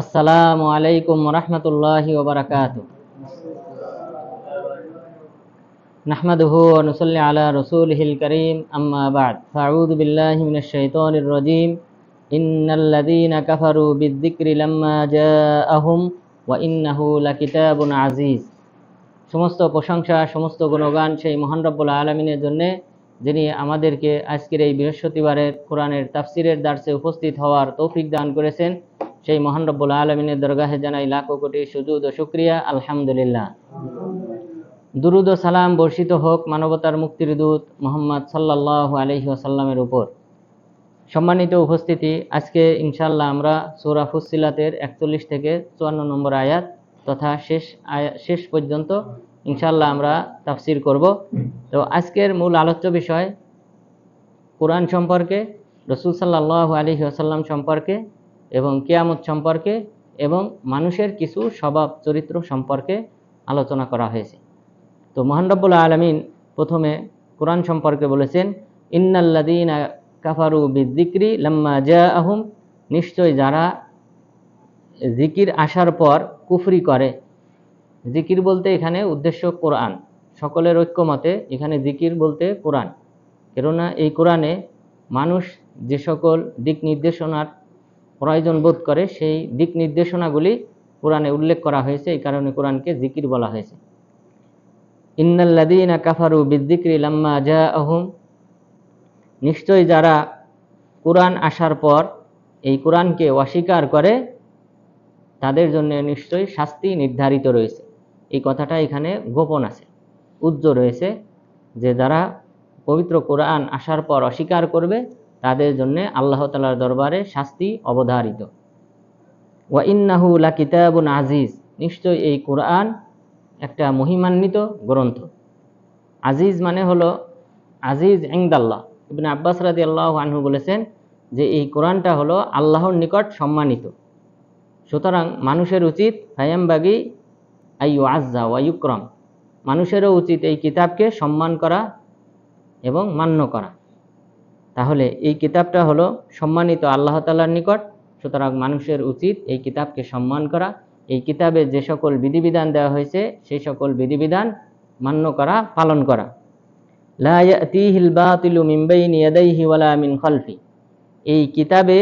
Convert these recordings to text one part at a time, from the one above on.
আসসালামু আলাইকুম ওয়া রাহমাতুল্লাহি ওয়া বারাকাতুহু। নাহমাদুহু ওয়া নুসাল্লি আলা রাসূলিহিল কারীম, আম্মা বা'দ। ফাআউযু বিল্লাহি মিনাশ শাইতানির রাজীম। ইন্নাল্লাযীনা কাফারু বিয-যিকরি লাম্মা জাআহুম ওয়া ইন্নাহু লাকিতাবুন আযীজ। সমস্ত প্রশংসা, সমস্ত গুণগান সেই মহান রব্বুল আলামিনের জন্য, যিনি আমাদেরকে আজকের এই বৃহস্পতিবারের কোরআনের তাফসিরের দার্সে উপস্থিত হওয়ার তৌফিক দান করেছেন। সেই মহান রব্বুল আলামিনের দরগাহে জানাই লাখো কোটি সুজুদ ও শুকরিয়া, আলহামদুলিল্লাহ। দুরুদ ও সালাম বর্ষিত হোক মানবতার মুক্তির দূত মুহাম্মদ সাল্লাল্লাহু আলাইহি ওয়াসাল্লামের উপর। সম্মানিত উপস্থিতি, আজকে ইনশাআল্লাহ আমরা সূরা ফুসসিলাতের 41 থেকে 54 নম্বর আয়াত তথা শেষ পর্যন্ত ইনশাআল্লাহ আমরা তাফসির করব। তো আজকের মূল আলোচ্য বিষয় কোরআন সম্পর্কে, রাসূল সাল্লাল্লাহু আলাইহি ওয়াসাল্লাম সম্পর্কে এবং কিয়ামত সম্পর্কে এবং মানুষের কিছু স্বভাব চরিত্র সম্পর্কে আলোচনা করা হয়েছে। তো মহান রব্বুল আলামিন প্রথমে কোরআন সম্পর্কে বলেছেন, ইন্নাল্লাযীনা কাফারু বিয-যিকরি লাম্মা জাআহুম, নিশ্চয় যারা জিকির আসার পর কুফরি করে। জিকির বলতে এখানে উদ্দেশ্য কোরআন, সকলের ঐক্যমতে এখানে জিকির বলতে কোরআন। কেননা এই কোরআনে মানুষ যে সকল দিক নির্দেশনার প্রয়োজন বোধ করে, সেই দিক নির্দেশনাগুলি কোরআনে উল্লেখ করা হয়েছে, এই কারণে কোরআনকে জিকির বলা হয়েছে। ইন্নাল্লাযীনা কাফারু বিয-যিকরি লাম্মা জাআহুম, নিশ্চয় যারা কোরআন আসার পর এই কোরআনকে অস্বীকার করে তাদের জন্য নিশ্চয়ই শাস্তি নির্ধারিত রয়েছে। এই কথাটা এখানে গোপন আছে, উজ্জ্বল রয়েছে, যে যারা পবিত্র কোরআন আসার পর অস্বীকার করবে তাদের জন্য আল্লাহ তাআলার দরবারে শাস্তি অবধারিত। ওয়া ইন্নাহু লাকিতাবুন আজিজ, নিশ্চয় এই কোরআন একটা মহিমান্বিত গ্রন্থ। আজিজ মানে হলো আজিজ ইনদাল্লাহ। ইবনে আব্বাস রাদিয়াল্লাহু আনহু বলেছেন যে এই কোরআনটা হলো আল্লাহর নিকট সম্মানিত। সুতরাং মানুষের উচিত ফায়ামবাগি আইয়ু আজ্জা ওয়া ইউকরাম, মানুষেরও উচিত এই কিতাবকে সম্মান করা এবং মান্য করা। তাহলে এই কিতাবটা হলো সম্মানিত আল্লাহ তাআলার নিকট, সুতরাং মানুষের উচিত এই কিতাবকে সম্মান করা, এই কিতাবে যে সকল বিধিবিধান দেওয়া হয়েছে সেই সকল বিধিবিধান মান্য করা, পালন করা। লা ইয়াতিহিল বাতিলু মিন বাইনি ইয়াদাইহি ওয়ালা মিন খালফি, এই কিতাবে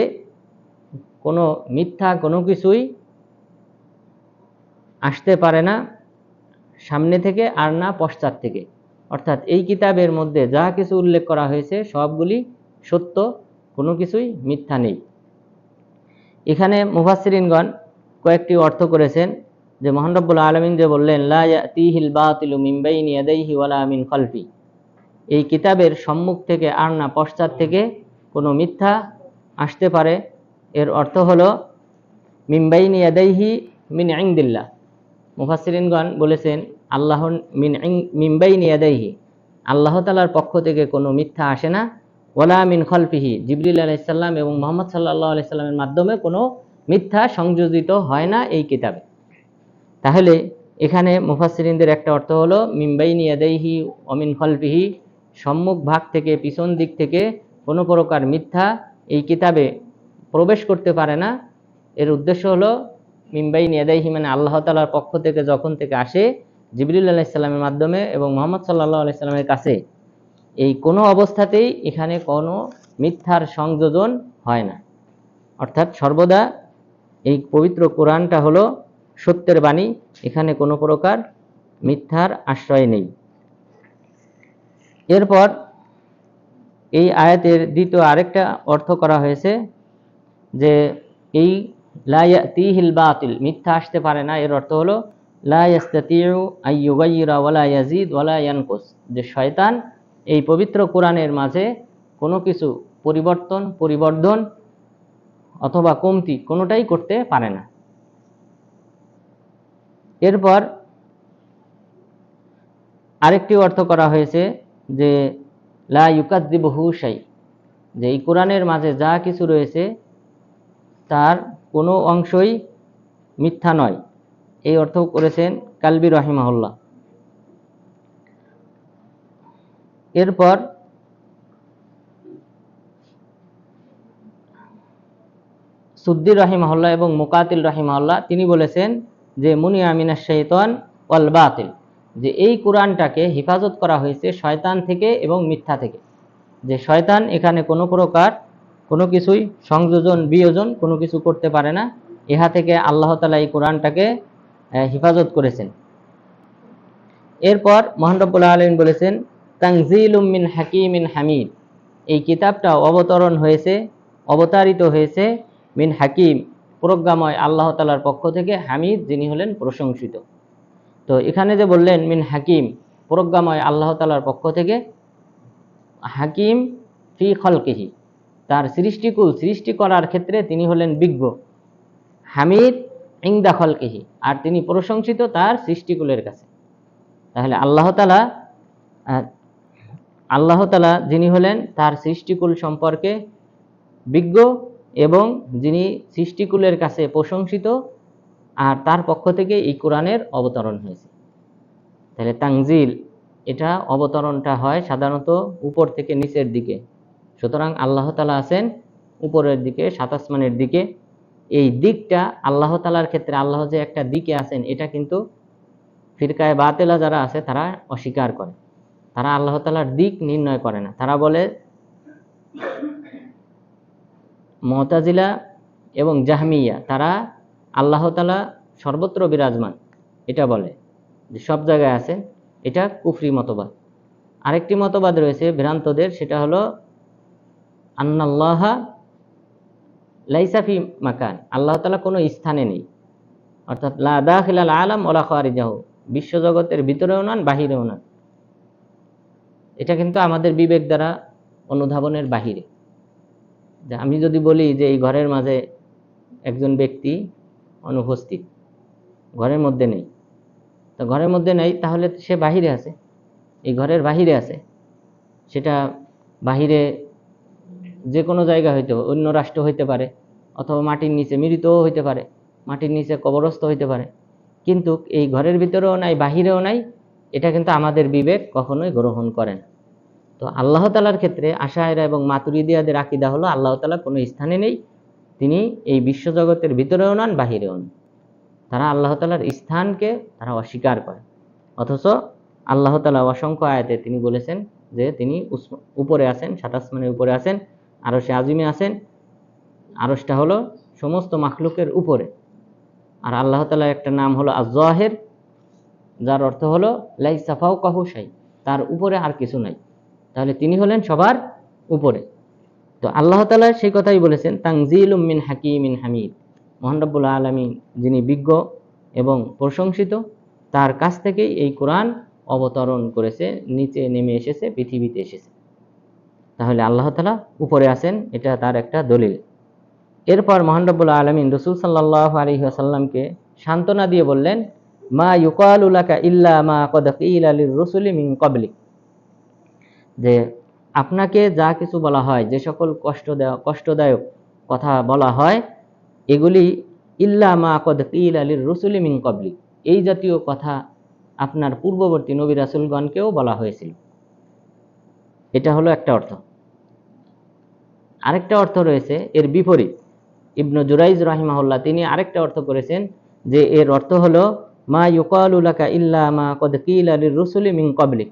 কোনো মিথ্যা কোনো কিছুই আসতে পারে না সামনে থেকে আর না পশ্চাৎ থেকে। অর্থাৎ এই কিতাবের মধ্যে যা কিছু উল্লেখ করা হয়েছে সবগুলি সত্য, কোনো কিছুই মিথ্যা নেই। এখানে মুফাসসিরিনগণ কয়েকটি অর্থ করেছেন যে মহান রব্বুল আলামিন যে বললেন লা ইয়াতিহিল বাতিলু মিন বাইনি ইয়াদাইহি ওয়ালা মিন খালফি, এই কিতাবের সম্মুখ থেকে আর না পশ্চাৎ থেকে কোনো মিথ্যা আসতে পারে। এর অর্থ হলো মিন বাইনি ইয়াদাইহি মিন ইনদিল্লাহ। মুফাসসিরিনগণ বলেছেন আল্লাহর মিন বাইনি ইয়াদাইহি, আল্লাহ তাআলার পক্ষ থেকে কোনো মিথ্যা আসে না। ওয়ালা মিন খালফিহি, জিবরিল আলাইহিস সালাম এবং মুহাম্মদ সাল্লাল্লাহু আলাইহি সাল্লামের মাধ্যমে কোনো মিথ্যা সংযোজিত হয় না এই কিতাবে। তাহলে এখানে মুফাসসিরিনদের একটা অর্থ হলো মিন বাইনি ইয়াদাইহি ওয়া মিন খালফিহি, সম্মুখ ভাগ থেকে পিছন দিক থেকে কোনো প্রকার মিথ্যা এই কিতাবে প্রবেশ করতে পারে না। এর উদ্দেশ্য হলো মিন বাইনি ইয়াদাইহি মানে আল্লাহ তাআলার পক্ষ থেকে যখন থেকে আসে জিবরিল আলাইহিস সালামের মাধ্যমে এবং মুহাম্মদ সাল্লাল্লাহু আলাইহি সাল্লামের কাছে, এই কোনো অবস্থাতেই এখানে কোনো মিথ্যার সংযোজন হয় না। অর্থাৎ সর্বদা এই পবিত্র কোরআনটা হলো সত্যের বাণী, এখানে কোনো প্রকার মিথ্যার আশ্রয় নেই। এরপর এই আয়াতের দ্বিতীয় আরেকটা অর্থ করা হয়েছে যে এই লা ইয়াতিহিল বাতিল, মিথ্যা আসতে পারে না, এর অর্থ হলো লা ইস্তাতিউ আইয়ুগাইয়িরা ওয়ালা ইয়াজিদ ওয়ালা ইয়ানকুস, যে শয়তান এই পবিত্র কোরআনের মাঝে কোনো কিছু পরিবর্ধন অথবা কমতি কোনোটাই করতে পারে না। এরপর আরেকটি অর্থ করা হয়েছে যে লা ইউকাযযিবুহু শাই, যে এই কোরআনের মাঝে যা কিছু রয়েছে তার কোনো অংশই মিথ্যা নয়। এই অর্থ করেছেন কালবি রাহিমাহুল্লাহ। এরপর সুদ্দি রাহিমাহুল্লাহ এবং মুকাতিল রাহিমাহুল্লাহ তিনি বলেছেন যে মুনিয়া মিনাশ শাইতান ওয়াল বাতিল, যে এই কোরআনটাকে হেফাজত করা হয়েছে শয়তান থেকে এবং মিথ্যা থেকে, যে শয়তান এখানে কোনো প্রকার কোনো কিছুই সংযোজন বিয়োজন কোনো কিছু করতে পারে না। ইহা থেকে আল্লাহ তাআলা এই কোরআনটাকে হেফাজত করেছেন। এরপর মহান রব্বুল আলামিন বলেছেন তানজিলুম মিন হাকিমিন হামিদ, এই কিতাবটা অবতারিত হয়েছে মিন হাকিম, প্রজ্ঞাময় আল্লাহ তাআলার পক্ষ থেকে, হামিদ যিনি হলেন প্রশংসিত। তো এখানে যে বললেন মিন হাকিম, প্রজ্ঞাময় আল্লাহ তাআলার পক্ষ থেকে, হাকিম ফি খলকিহি, তার সৃষ্টিকুল সৃষ্টি করার ক্ষেত্রে তিনি হলেন বিজ্ঞ, হামিদ ইনদা খলকিহি, আর তিনি প্রশংসিত তার সৃষ্টিকুলের কাছে। তাহলে আল্লাহ তাআলা যিনি হলেন তার সৃষ্টিকুল সম্পর্কে বিজ্ঞ এবং যিনি সৃষ্টিকুলের কাছে প্রশংসিত, আর তার পক্ষ থেকে এই কোরআনের অবতরণ হয়েছে। তাহলে তানজিল, এটা অবতরণটা হয় সাধারণত উপর থেকে নিচের দিকে, সুতরাং আল্লাহ তাআলা আছেন উপরের দিকে, সাত আসমানের দিকে। এই দিকটা আল্লাহ তাআলার ক্ষেত্রে, আল্লাহ যে একটা দিকে আছেন, এটা কিন্তু ফিরকায়ে বাতিলা যারা আছে তারা অস্বীকার করে, তারা আল্লাহ তাআলার দিক নির্ণয় করে না। তারা বলে, মুতাজিলা এবং জাহমিয়া, তারা আল্লাহ তাআলা সর্বত্র বিরাজমান এটা বলে, যে সব জায়গায় আছেন, এটা কুফরি মতবাদ। আরেকটি মতবাদ রয়েছে ভ্রান্তদের, সেটা হলো আন্নাল্লাহা লাইসা ফি মাকান, আল্লাহ তাআলা কোনো স্থানে নেই, অর্থাৎ লা দাখিলাল আলাম ওয়ালা খারিজাহু, বিশ্বজগতের ভিতরেও নন বাহিরেও নন। এটা কিন্তু আমাদের বিবেক দ্বারা অনুধাবনের বাহিরে। যে আমি যদি বলি যে এই ঘরের মাঝে একজন ব্যক্তি অনুপস্থিত, ঘরের মধ্যে নেই, তো ঘরের মধ্যে নেই, তাহলে সে বাহিরে আছে, এই ঘরের বাহিরে আছে। সেটা বাহিরে যে কোনো জায়গা হইতে, অন্য রাষ্ট্র হইতে পারে, অথবা মাটির নিচে মৃতও হইতে পারে, মাটির নিচে কবরস্থ হইতে পারে, কিন্তু এই ঘরের ভিতরেও নাই বাহিরেও নাই, এটা কিন্তু আমাদের বিবেক কখনোই গ্রহণ করে না। তো আল্লাহ তাআলার ক্ষেত্রে আশায়রা এবং মাতুরিদিয়াদের আকীদা হলো আল্লাহ তাআলা কোনো স্থানে নেই, তিনি এই বিশ্বজগতের ভিতরেও নন বাহিরেও নন। তারা আল্লাহ তাআলার স্থানকে তারা অস্বীকার করে, অথচ আল্লাহ তাআলা অসংখ্য আয়াতে তিনি বলেছেন যে তিনি উপরে আছেন, সাত আসমানের উপরে আছেন, আরশে আজিমে আছেন। আরশটা হলো সমস্ত মাখলুকের উপরে। আর আল্লাহ তাআলার একটা নাম হলো আয-যাহির, যার অর্থ হলো লাইসা ফাওকাহু শাই, তার উপরে আর কিছু নাই। তাহলে তিনি হলেন সবার উপরে। তো আল্লাহ তাআলা সেই কথাই বলেছেন তানজিলুম মিন হাকিমিন হামিদ, মহান রব্বুল আলামিন যিনি বিজ্ঞ এবং প্রশংসিত, তার কাছ থেকেই এই কোরআন অবতরণ করেছে, নিচে নেমে এসেছে, পৃথিবীতে এসেছে। তাহলে আল্লাহ তাআলা উপরে আছেন, এটা তার একটা দলিল। এরপর মহান রব্বুল আলামিন রাসূল সাল্লাল্লাহু আলাইহি ওয়াসাল্লামকে সান্ত্বনা দিয়ে বললেন মা ইউকালু লাকা ইল্লা মা ক্বাদ কিলা লির-রুসুলি মিন ক্বাবলিক, যে আপনাকে যা কিছু বলা হয়, যে সকল কষ্টদায়ক কথা বলা হয়, এগুলি ইল্লা মা ক্বাদ কিলা লির-রুসুলি মিন ক্বাবলিক, এই জাতীয় কথা আপনার পূর্ববর্তী নবী রাসূলগণকেও বলা হয়েছিল। এটা হলো একটা অর্থ। আরেকটা অর্থ রয়েছে এর বিপরীত। ইবনু জুরাইজ রাহিমাহুল্লাহ তিনি আরেকটা অর্থ করেছেন যে এর অর্থ হলো মা ইউকালু লাকা ইল্লা মা ক্বাদ কিলা লির-রুসুলি মিন ক্বাবলিক,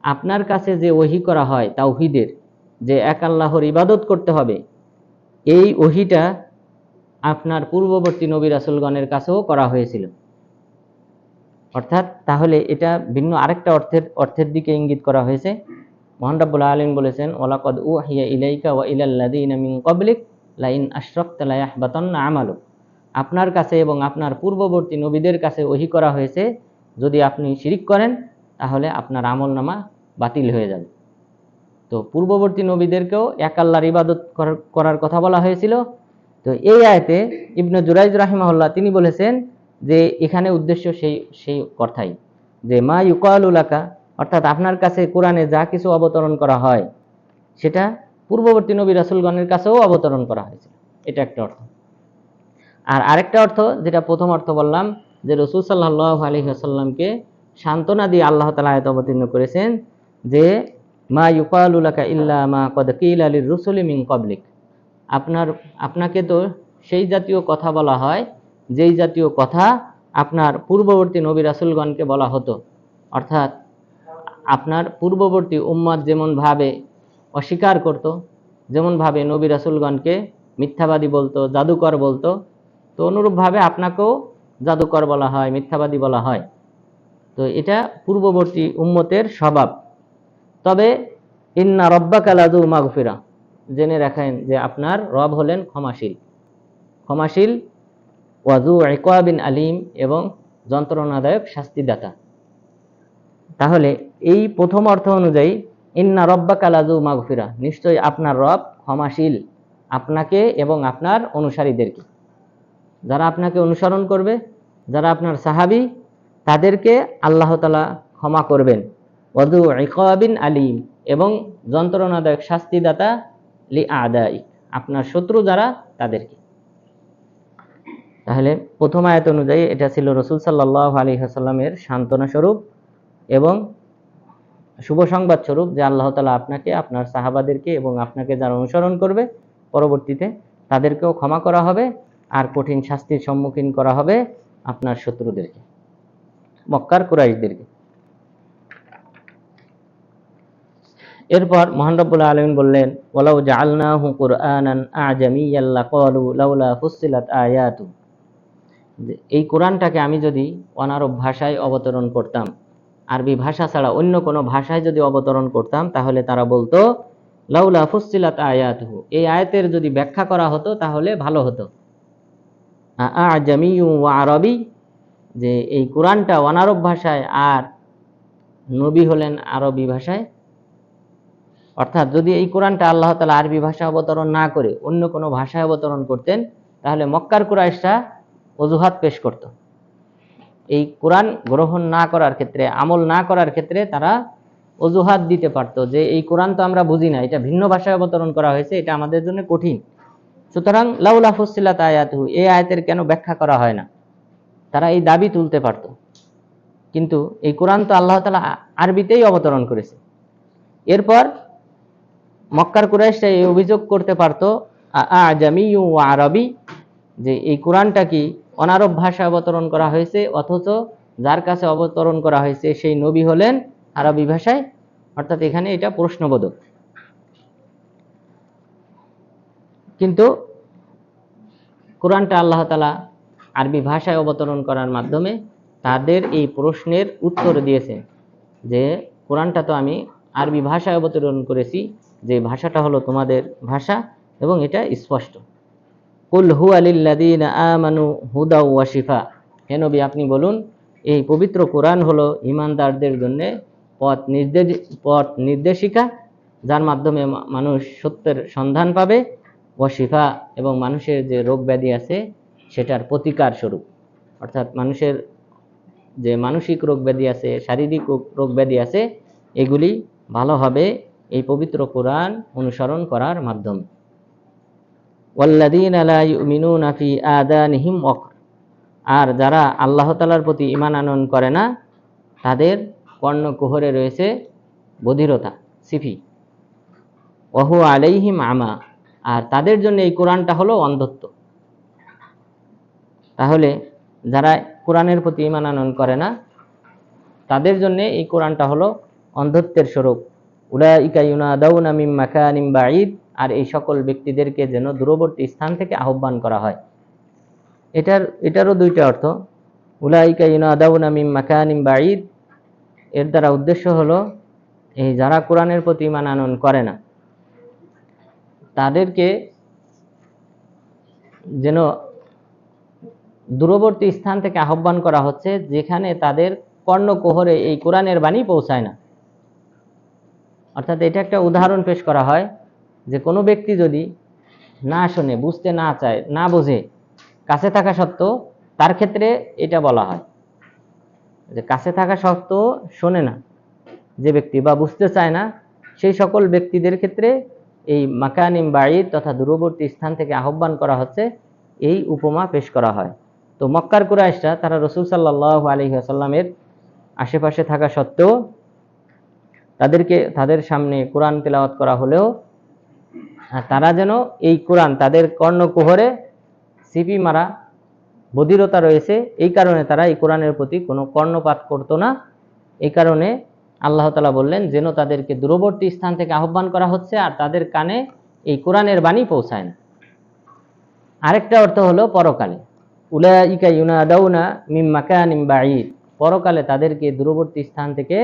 আপনার কাছে যে ওহী করা হয় তাওহীদের, যে এক আল্লাহর ইবাদত করতে হবে, এই ওহীটা আপনার পূর্ববর্তী নবী রাসূলগণের কাছেও করা হয়েছিল। অর্থাৎ তাহলে এটা ভিন্ন আরেকটা অর্থের দিকে ইঙ্গিত করা হয়েছে। মহান রব্বুল আলামিন বলেছেন ওয়ালাকাদ উহিয়া ইলাইকা ওয়া ইলাল লাযিনা মিন ক্বাবলিক লাইন আশরাকতা লায়াহবাতান্না আমালুক, আপনার কাছে এবং আপনার পূর্ববর্তী নবীদের কাছে ওহী করা হয়েছে, যদি আপনি শিরিক করেন তাহলে আপনার আমলনামা বাতিল হয়ে যাবে। তো পূর্ববর্তী নবীদেরকেও এক আল্লাহর ইবাদত করার কথা বলা হয়েছিল। তো এই আয়াতে ইবনে জুরাইজ রাহিমাহুল্লাহ তিনি বলেছেন যে এখানে উদ্দেশ্য সেই কথাই, যে মা ইউকালু লাকা, অর্থাৎ আপনার কাছে কোরআনে যা কিছু অবতরণ করা হয় সেটা পূর্ববর্তী নবী রাসূলগণের কাছেও অবতরণ করা হয়েছে, এটা একটা অর্থ। আর আরেকটা অর্থ, যেটা প্রথম অর্থ বললাম, যে রাসূল সাল্লাল্লাহু আলাইহি ওয়াসাল্লামকে সান্ত্বনা দিয়ে আল্লাহ তাআলা আয়াত অবতীর্ণ করেছেন যে মা ইউকালু লাকা ইল্লা মা ক্বাদ কিলা লির-রুসুলি মিন ক্বাবলিক, আপনাকে তো সেই জাতীয় কথা বলা হয় যেই জাতীয় কথা আপনার পূর্ববর্তী নবী রাসূলগণকে বলা হতো। অর্থাৎ আপনার পূর্ববর্তী উম্মত যেমন ভাবে অস্বীকার করত, যেমন ভাবে নবী রাসূলগণকে মিথ্যাবাদী বলতো, জাদুকর বলতো, তো অনুরূপভাবে আপনাকেও জাদুকর বলা হয়, মিথ্যাবাদী বলা হয়। তো এটা পূর্ববর্তী উম্মতের স্বভাব। তবে ইন্না রব্বাকা লাযু মাগফিরা, জেনে রাখেন যে আপনার রব হলেন ক্ষমাশীল, ক্ষমাশীল, ওয়াযু ইকাবিন আলিম, এবং যন্ত্রণাদায়ক শাস্তিদাতা। তাহলে এই প্রথম অর্থ অনুযায়ী ইন্না রব্বাকা লাযু মাগফিরা, নিশ্চয়ই আপনার রব ক্ষমাশীল আপনাকে এবং আপনার অনুসারীদেরকে। যারা আপনাকে অনুসরণ করবে, যারা আপনার সাহাবী, তাদেরকে আল্লাহ তাআলা ক্ষমা করবেন। ওয়াযু ইকাবিন আলিম, এবং যন্ত্রণাদায়ক শাস্তিদাতা লি আদাই, আপনার শত্রু যারা তাদেরকে। তাহলে প্রথম আয়াত অনুযায়ী এটা ছিল রাসূল সাল্লাল্লাহু আলাইহি ওয়াসাল্লামের সান্ত্বনা স্বরূপ এবং শুভ সংবাদ স্বরূপ যে আল্লাহ তাআলা আপনাকে, আপনার সাহাবাদেরকে এবং আপনাকে যারা অনুসরণ করবে পরবর্তীতে তাদেরকেও ক্ষমা করা হবে, আর কঠিন শাস্তির সম্মুখীন করা হবে আপনার শত্রুদেরকে, মক্কার কুরাইশদেরকে। এরপর মহান রব্বুল আলামিন বললেন, ওয়ালাউ জাআলনাহু কুরআনান আ'জামিয়্যান লাকালু লাউলা ফুসসিলাত আয়াতু, এই কোরআনটাকে আমি যদি অনারব ভাষায় অবতরণ করতাম, আরবি ভাষা ছাড়া অন্য কোনো ভাষায় যদি অবতরণ করতাম, তাহলে তারা বলতো লাউলা ফুসসিলাত আয়াতুহু, এই আয়াতের যদি ব্যাখ্যা করা হতো তাহলে ভালো হতো। আ'জামিয়্যু ওয়া আরবি, যে এই কোরআনটা অনারব ভাষায় আর নবী হলেন আরবি ভাষায়। অর্থাৎ যদি এই কোরআনটা আল্লাহ তাআলা আরবি ভাষায় অবতরণ না করে অন্য কোনো ভাষায় অবতরণ করতেন, তাহলে মক্কার কুরাইশরা অজুহাত পেশ করত। এই কোরআন গ্রহণ না করার ক্ষেত্রে, আমল না করার ক্ষেত্রে তারা অজুহাত দিতে পারত যে এই কোরআন তো আমরা বুঝি না, এটা ভিন্ন ভাষায় অবতরণ করা হয়েছে, এটা আমাদের জন্য কঠিন, সুতরাং লাউলা ফুসসিলাত আয়াতুহু, এই আয়াতের কেন ব্যাখ্যা করা হয় না, তারা এই দাবি তুলতে পারত। কিন্তু এই কোরআন তো আল্লাহ তাআলা আরবিতেই অবতরণ করেছে। এরপর মক্কার কুরাইশরা এই অভিযোগ করতে পারত আ'জামিয়্যু ওয়া আরবি, যে এই কোরআনটা কি অনারব ভাষায় অবতরণ করা হয়েছে, অথচ যার কাছে অবতরণ করা হয়েছে সেই নবী হলেন আরবি ভাষায়। অর্থাৎ এখানে এটা প্রশ্নবোধক। কিন্তু কোরআনটা আল্লাহ তাআলা আরবি ভাষায় অবতরণ করার মাধ্যমে তাদের এই প্রশ্নের উত্তর দিয়েছেন যে কোরআনটা তো আমি আরবি ভাষায় অবতরণ করেছি, যে ভাষাটা হলো তোমাদের ভাষা, এবং এটা স্পষ্ট। কুল হুয়া লিল্লাযীনা আমানু হুদা ওয়া শিফা, হে নবী আপনি বলুন এই পবিত্র কোরআন হলো ঈমানদারদের জন্য পথ নির্দেশিকা, যার মাধ্যমে মানুষ সত্যের সন্ধান পাবে, ওয়া শিফা, এবং মানুষের যে রোগ ব্যাধি আছে সেটার প্রতিকার স্বরূপ। অর্থাৎ মানুষের যে মানসিক রোগ ব্যাধি আছে, শারীরিক রোগ ব্যাধি আছে, এগুলি ভালো হবে এই পবিত্র কোরআন অনুসরণ করার মাধ্যমে। ওয়াল্লাযীনা লা ইউমিনুনা ফি আযানিহিম ওয়াকর, আর যারা আল্লাহ তাআলার প্রতি ঈমান আনয়ন করে না তাদের কর্ণকুহরে রয়েছে বধিরতা, সিফি। ওয়া হুয়া আলাইহিম আমা, আর তাদের জন্য এই কোরআনটা হলো অন্ধত্ব। তাহলে যারা কোরআনের প্রতি ঈমান আনয়ন করে না তাদের জন্য এই কোরআনটা হলো অন্ধত্বের স্বরূপ। উলাইকা ইউনাদাউনা মিন মাকানিন বাঈদ, আর এই সকল ব্যক্তিদেরকে যেন দূরবর্তী স্থান থেকে আহ্বান করা হয়। এটারও দুইটা অর্থ। উলাইকা ইউনাদাউনা মিন মাকানিন বাঈদ, এর দ্বারা উদ্দেশ্য হলো এই যারা কোরআনের প্রতি ঈমান আনয়ন করে না তাদেরকে যেন দূরবর্তী স্থান থেকে আহ্বান করা হচ্ছে যেখানে তাদের কর্ণকুহরে এই কোরআনের বাণী পৌঁছায় না। অর্থাৎ এটা একটা উদাহরণ পেশ করা হয় যে কোনো ব্যক্তি যদি না শোনে, বুঝতে না চায়, না বোঝে, কাছে থাকা সত্ত্বেও, তার ক্ষেত্রে এটা বলা হয় যে কাছে থাকা সত্ত্বেও শোনে না যে ব্যক্তি বা বুঝতে চায় না, সেই সকল ব্যক্তিদের ক্ষেত্রে এই মাকানিম বাঈদ তথা দূরবর্তী স্থান থেকে আহ্বান করা হচ্ছে, এই উপমা পেশ করা হয়। তো মক্কার কুরাইশরা তারা রাসূল সাল্লাল্লাহু আলাইহি ওয়াসাল্লামের আশেপাশে থাকা সত্ত্বেও তাদের সামনে কোরআন তেলাওয়াত করা হলেও তারা যেন এই কোরআন তাদের কর্ণকুহরে সিপি মারা বধিরতা রয়েছে, এই কারণে তারা এই কোরআনের প্রতি কোনো কর্ণপাত করতো না। এই কারণে আল্লাহ তাআলা বললেন যেন তাদেরকে দূরবর্তী স্থান থেকে আহ্বান করা হচ্ছে আর তাদের কানে এই কোরআনের বাণী পৌঁছায় না। আরেকটা অর্থ হলো পরকালে, উলাইকা ইউনাদাউনা মিন মাকানিন বাঈদ, পরকালে তাদেরকে দূরবর্তী স্থান থেকে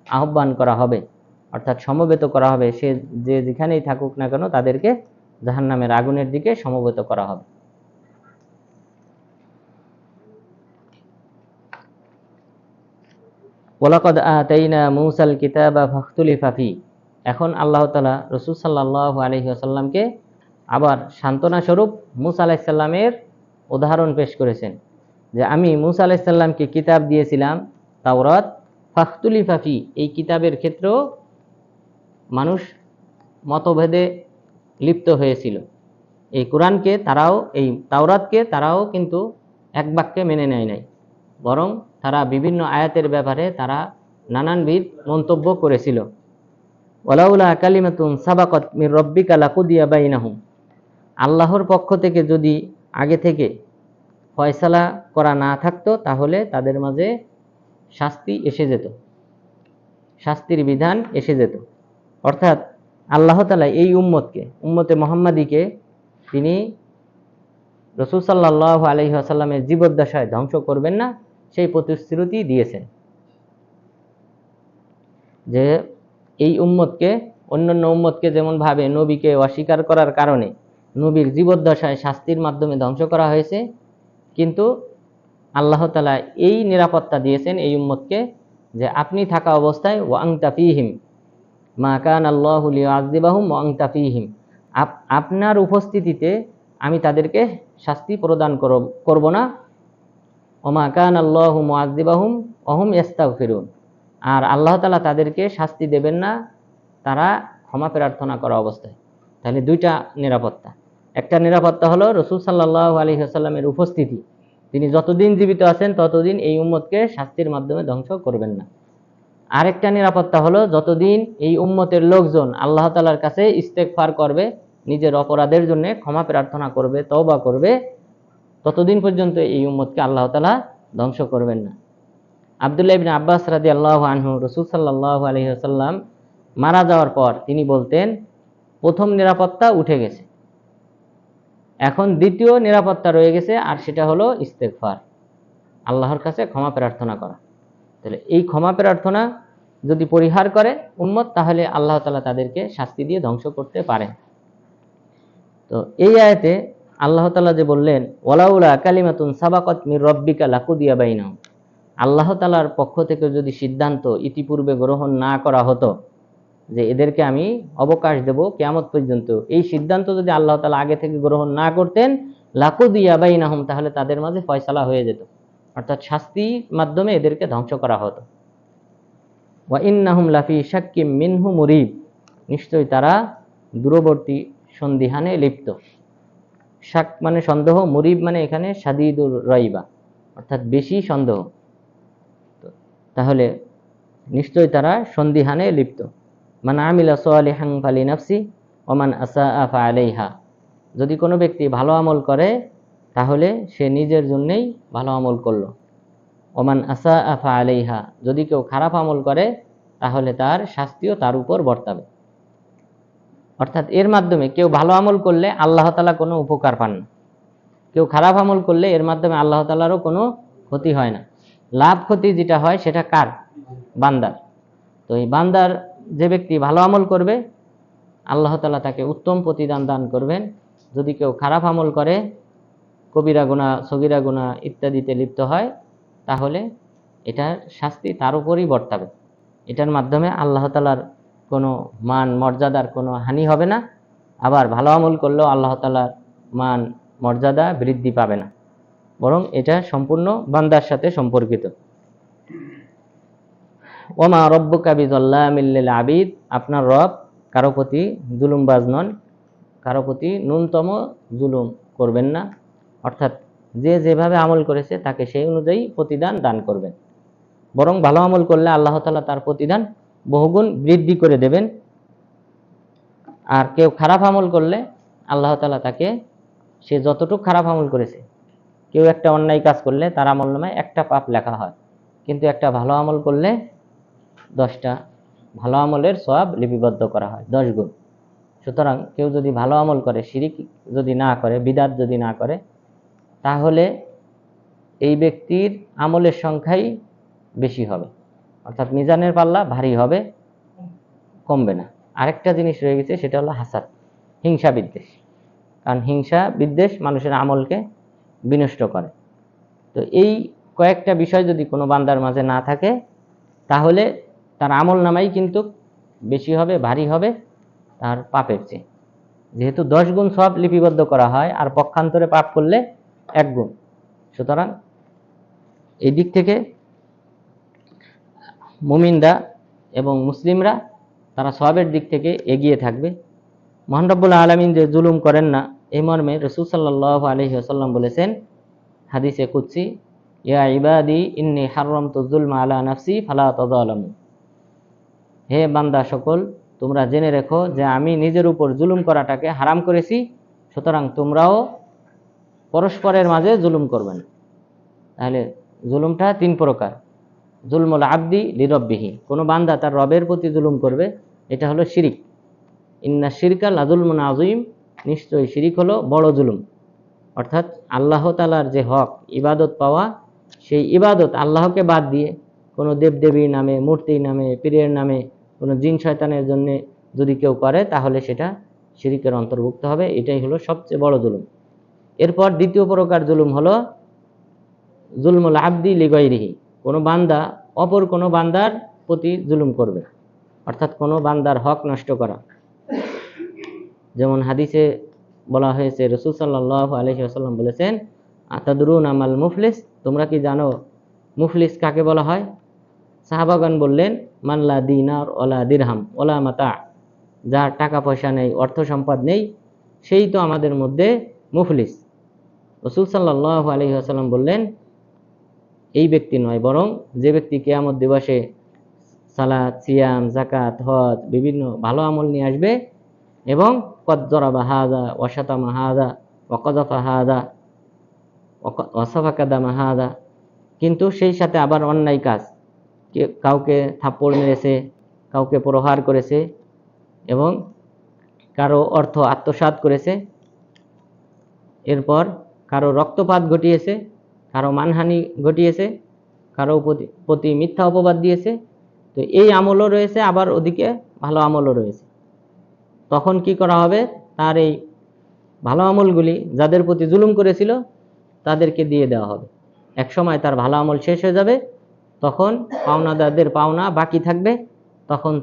আহ্বান করা হবে, অর্থাৎ সমবেত করা হবে। সে যে যেখানেই থাকুক না কেন তাদেরকে জাহান্নামের আগুনের দিকে সমবেত করা হবে। ওয়ালাকাদ আতাইনা মূসাল কিতাবা ফাখতুলিফা ফি, এখন আল্লাহ তাআলা রাসূল সাল্লাল্লাহু আলাইহি ওয়াসাল্লামকে আবার সান্ত্বনা স্বরূপ মূসা আলাইহিস সালামের উদাহরণ পেশ করেছেন যে আমি মূসা আলাইহিস সালামকে কিতাব দিয়েছিলাম তাওরাত, ফাখতুলিফা ফি, এই কিতাবের ক্ষেত্রেও মানুষ মতভেদে লিপ্ত হয়েছিল। এই কোরআনকে তারাও, এই তাওরাতকে তারাও কিন্তু এক বাক্যে মেনে নেয় নাই, বরং তারা বিভিন্ন আয়াতের ব্যাপারে তারা নানানবিধ মন্তব্য করেছিল। ওয়ালাউলা কালিমাতুন সাবাকাত মির রাব্বিকা লাকুদিয়া বাইনাহুম, আল্লাহর পক্ষ থেকে যদি আগে থেকে ফয়সালা করা না থাকতো তাহলে তাদের মাঝে শাস্তি এসে যেত, শাস্তির বিধান এসে যেত। অর্থাৎ আল্লাহ তাআলা এই উম্মতে মুহাম্মাদীকে তিনি রাসূল সাল্লাল্লাহু আলাইহি ওয়াসাল্লামের জীবদ্দশায় ধ্বংস করবেন না, সেই প্রতিশ্রুতি দিয়েছেন যে এই উম্মতকে অন্যান্য উম্মতকে যেমন ভাবে নবীকে অস্বীকার করার কারণে নবীর জীবদ্দশায় শাস্তির মাধ্যমে ধ্বংস করা হয়েছে, কিন্তু আল্লাহ তাআলা এই নিরাপত্তা দিয়েছেন এই উম্মতকে যে আপনি থাকা অবস্থায় ওয়া আনতা ফীহিম মা কানা আল্লাহু লিয়ুআযযিবাহুম ওয়া আনতা ফীহিম, আপনার উপস্থিতিতে আমি তাদেরকে শাস্তি প্রদান করব না। ওমা কানা আল্লাহু মুআযযিবাহুম ওয়া হুম ইস্তাগফিরুন, আর আল্লাহ তাআলা তাদেরকে শাস্তি দেবেন না তারা ক্ষমা প্রার্থনা করা অবস্থায়। তাহলে দুইটা নিরাপত্তা, একটা নিরাপত্তা হলো রাসূল সাল্লাল্লাহু আলাইহি ওয়াসাল্লামের উপস্থিতি, তিনি যতদিন জীবিত আছেন ততদিন এই উম্মতকে শাস্তির মাধ্যমে ধ্বংস করবেন না। আরেকটা নিরাপত্তা হলো যতদিন এই উম্মতের লোকজন আল্লাহ তাআলার কাছে ইস্তেগফার করবে, নিজের অপরাধের জন্য ক্ষমা প্রার্থনা করবে, তওবা করবে, ততদিন পর্যন্ত এই উম্মতকে আল্লাহ তাআলা ধ্বংস করবেন না। আব্দুল্লাহ ইবনে আব্বাস রাদিয়াল্লাহু আনহু রাসূল সাল্লাল্লাহু আলাইহি ওয়াসাল্লাম মারা যাওয়ার পর তিনি বলতেন প্রথম নিরাপত্তা উঠে গেছে, এখন দ্বিতীয় নিরাপত্তা রয়ে গেছে, আর সেটা হলো ইস্তেগফার, আল্লাহর কাছে ক্ষমা প্রার্থনা করা। তাহলে এই ক্ষমা প্রার্থনা যদি পরিহার করে উম্মত, তাহলে আল্লাহ তাআলা তাদেরকে শাস্তি দিয়ে ধ্বংস করতে পারেন। তো এই আয়াতে আল্লাহ তাআলা যে বললেন ওয়ালাউলা কালিমাতুন সাবাকাত মির রাব্বিকা লাকুদিয়া বাইনাহুম, আল্লাহ তাআলার পক্ষ থেকে যদি সিদ্ধান্ত ইতিপূর্বে গ্রহণ না করা হতো যে এদেরকে আমি অবকাশ দেব কিয়ামত পর্যন্ত, এই সিদ্ধান্ত যদি আল্লাহ তাআলা আগে থেকে গ্রহণ না করতেন লাকুদিয়া বাইনাহুম, তাহলে তাদের মাঝে ফয়সালা হয়ে যেত, অর্থাৎ শাস্তির মাধ্যমে এদেরকে ধ্বংস করা হতো। ওয়া ইন্নাহুম লাফি শাক্কিম মিনহু মুরিব, নিশ্চয়ই তারা দূরবর্তী সন্দিহানে লিপ্ত। শাক মানে সন্দেহ, মুরিব মানে এখানে শাদীদুর রাইবা, অর্থাৎ বেশি সন্দেহ। তাহলে নিশ্চয়ই তারা সন্দিহানে লিপ্ত। মান আমিলা সালিহান ফালিনাফসি ওয়া মান আসাআ ফাআলাইহা, যদি কোনো ব্যক্তি ভালো আমল করে তাহলে সে নিজের জন্যই ভালো আমল করলো। ওমান আসাআ ফাআলাইহা, যদি কেউ খারাপ আমল করে তাহলে তার শাস্তিও তার উপর বর্তাবে। অর্থাৎ এর মাধ্যমে কেউ ভালো আমল করলে আল্লাহ তাআলা কোনো উপকার পান না, কেউ খারাপ আমল করলে এর মাধ্যমে আল্লাহ তাআলারও কোনো ক্ষতি হয় না। লাভ ক্ষতি যেটা হয় সেটা কার? বান্দার। তো এই বান্দার যে ব্যক্তি ভালো আমল করবে আল্লাহ তাআলা তাকে উত্তম প্রতিদান দান করবেন। যদি কেউ খারাপ আমল করে, কবিরা গুনাহ, সগীরা গুনাহ ইত্যাদিতে লিপ্ত হয়, তাহলে এটার শাস্তি তার উপরই বর্তাবে। এটার মাধ্যমে আল্লাহ তাআলার কোনো মান মর্যাদার কোনো হানি হবে না, আবার ভালো আমল করলেও আল্লাহ তাআলার মান মর্যাদা বৃদ্ধি পাবে না, বরং এটা সম্পূর্ণ বান্দার সাথে সম্পর্কিত। ওমা রব্বুকা বিযাল্লামিল লিল আবিদ, আপনার রব কারো প্রতি জুলুমবাজ নন, কারো প্রতি ন্যূনতম জুলুম করবেন না, অর্থাৎ যে যেভাবে আমল করেছে তাকে সেই অনুযায়ী প্রতিদান দান করবেন, বরং ভালো আমল করলে আল্লাহ তাআলা তার প্রতিদান বহুগুণ বৃদ্ধি করে দেবেন। আর কেউ খারাপ আমল করলে আল্লাহ তাআলা তাকে সে যতটুকু খারাপ আমল করেছে, কেউ একটা অন্যায় কাজ করলে তার আমলনামায় একটা পাপ লেখা হয়, কিন্তু একটা ভালো আমল করলে 10টা ভালো আমলের সওয়াব লিপিবদ্ধ করা হয় 10 গুণ। সুতরাং কেউ যদি ভালো আমল করে, শিরিক যদি না করে, বিদআত যদি না করে, তাহলে এই ব্যক্তির আমলের সংখ্যাই বেশি হবে, অর্থাৎ মিজানের পাল্লা ভারী হবে, কমবে না। আরেকটা জিনিস রয়ে গেছে, সেটা হলো হাসাদ, হিংসা বিদ্বেষ। কারণ হিংসা বিদ্বেষ মানুষের আমলকে বিনষ্ট করে। তো এই কয়েকটা বিষয় যদি কোনো বান্দার মাঝে না থাকে, তাহলে তার আমল নামাই কিন্তু বেশি হবে, ভারী হবে তার পাপের চেয়ে। যেহেতু 10 গুণ সওয়াব লিপিবদ্ধ করা হয়, আর পক্ষান্তরে পাপ করলে 1 গুণ, সুতরাং এই দিক থেকে মুমিনরা এবং মুসলিমরা তারা সওয়াবের দিক থেকে এগিয়ে থাকবে। মহান রব্বুল আলামিন যে জুলুম করেন না, এই মর্মে রাসূল সাল্লাল্লাহু আলাইহি ওয়াসাল্লাম বলেছেন হাদিসে কুদসি, ইয়া ইবাদি ইন্নী হাররামতু যুলমা আলা নাফসি ফালা তাযালামু। হে বান্দা সকল, তোমরা জেনে রেখো যে আমি নিজের উপর জুলুম করাটাকে হারাম করেছি, সুতরাং তোমরাও পরস্পরের মাঝে জুলুম করবে না। তাহলে জুলুমটা 3 প্রকার। জুলমুল আবদি লিরব্বিহি, কোনো বান্দা তার রবের প্রতি জুলুম করবে, এটা হলো শিরিক। ইন্না শিরকা লাযুলমুন আযীম, নিশ্চয়ই শিরিক হলো বড় জুলুম। অর্থাৎ আল্লাহ তাআলার যে হক ইবাদত পাওয়া, সেই ইবাদত আল্লাহকে বাদ দিয়ে কোনো দেবদেবীর নামে, মূর্তির নামে, পীরের নামে, কোনো জিন শয়তানের জন্য যদি কেউ করে, তাহলে সেটা শিরিকের অন্তর্ভুক্ত হবে। এটাই হলো সবচেয়ে বড় জুলুম। এরপর দ্বিতীয় প্রকার জুলুম হলো জুলমুল আবদি লিগাইরিহি, কোনো বান্দা অপর কোনো বান্দার প্রতি জুলুম করবে, অর্থাৎ কোনো বান্দার হক নষ্ট করা। যেমন হাদিসে বলা হয়েছে, রাসূল সাল্লাল্লাহু আলাইহি ওয়াসাল্লাম বলেছেন, আতাদরুনা মাল মুফলিস, তোমরা কি জানো মুফলিস কাকে বলা হয়? সাহাবাগণ বললেন, মান লা দিনার ওয়ালা দিরহাম ওয়ালা মাতা, যার টাকা পয়সা নেই, অর্থ সম্পদ নেই, সেই তো আমাদের মধ্যে মুফলিস। রাসূল সাল্লাল্লাহু আলাইহি ওয়াসাল্লাম বললেন, এই ব্যক্তি নয়, বরং যে ব্যক্তি কিয়ামত দিবসে সালাত, সিয়াম, যাকাত, হজ, বিভিন্ন ভালো আমল নিয়ে আসবে এবং কদ জরাবা হাযা ওয়া শাতামা হাযা ওয়া কাযাফা হাযা ওয়া সাফাকা দামা হাযা, কিন্তু সেই সাথে আবার অন্যায় কাজ, কাউকে থাপ্পড় মেরেছে, কাউকে প্রহার করেছে এবং কারো অর্থ আত্মসাৎ করেছে, এরপর কারো রক্তপাত ঘটিয়েছে, কারো মানহানি ঘটিয়েছে, কারো প্রতি মিথ্যা অপবাদ দিয়েছে। তো এই আমলও রয়েছে, আবার ওদিকে ভালো আমলও রয়েছে। তখন কি করা হবে? তার এই ভালো আমলগুলি যাদের প্রতি জুলুম করেছিল তাদেরকে দিয়ে দেওয়া হবে। এক সময় তার ভালো আমল শেষ হয়ে যাবে, তখন পাওনাদারদের পাওনা বাকি থাকবে, তখন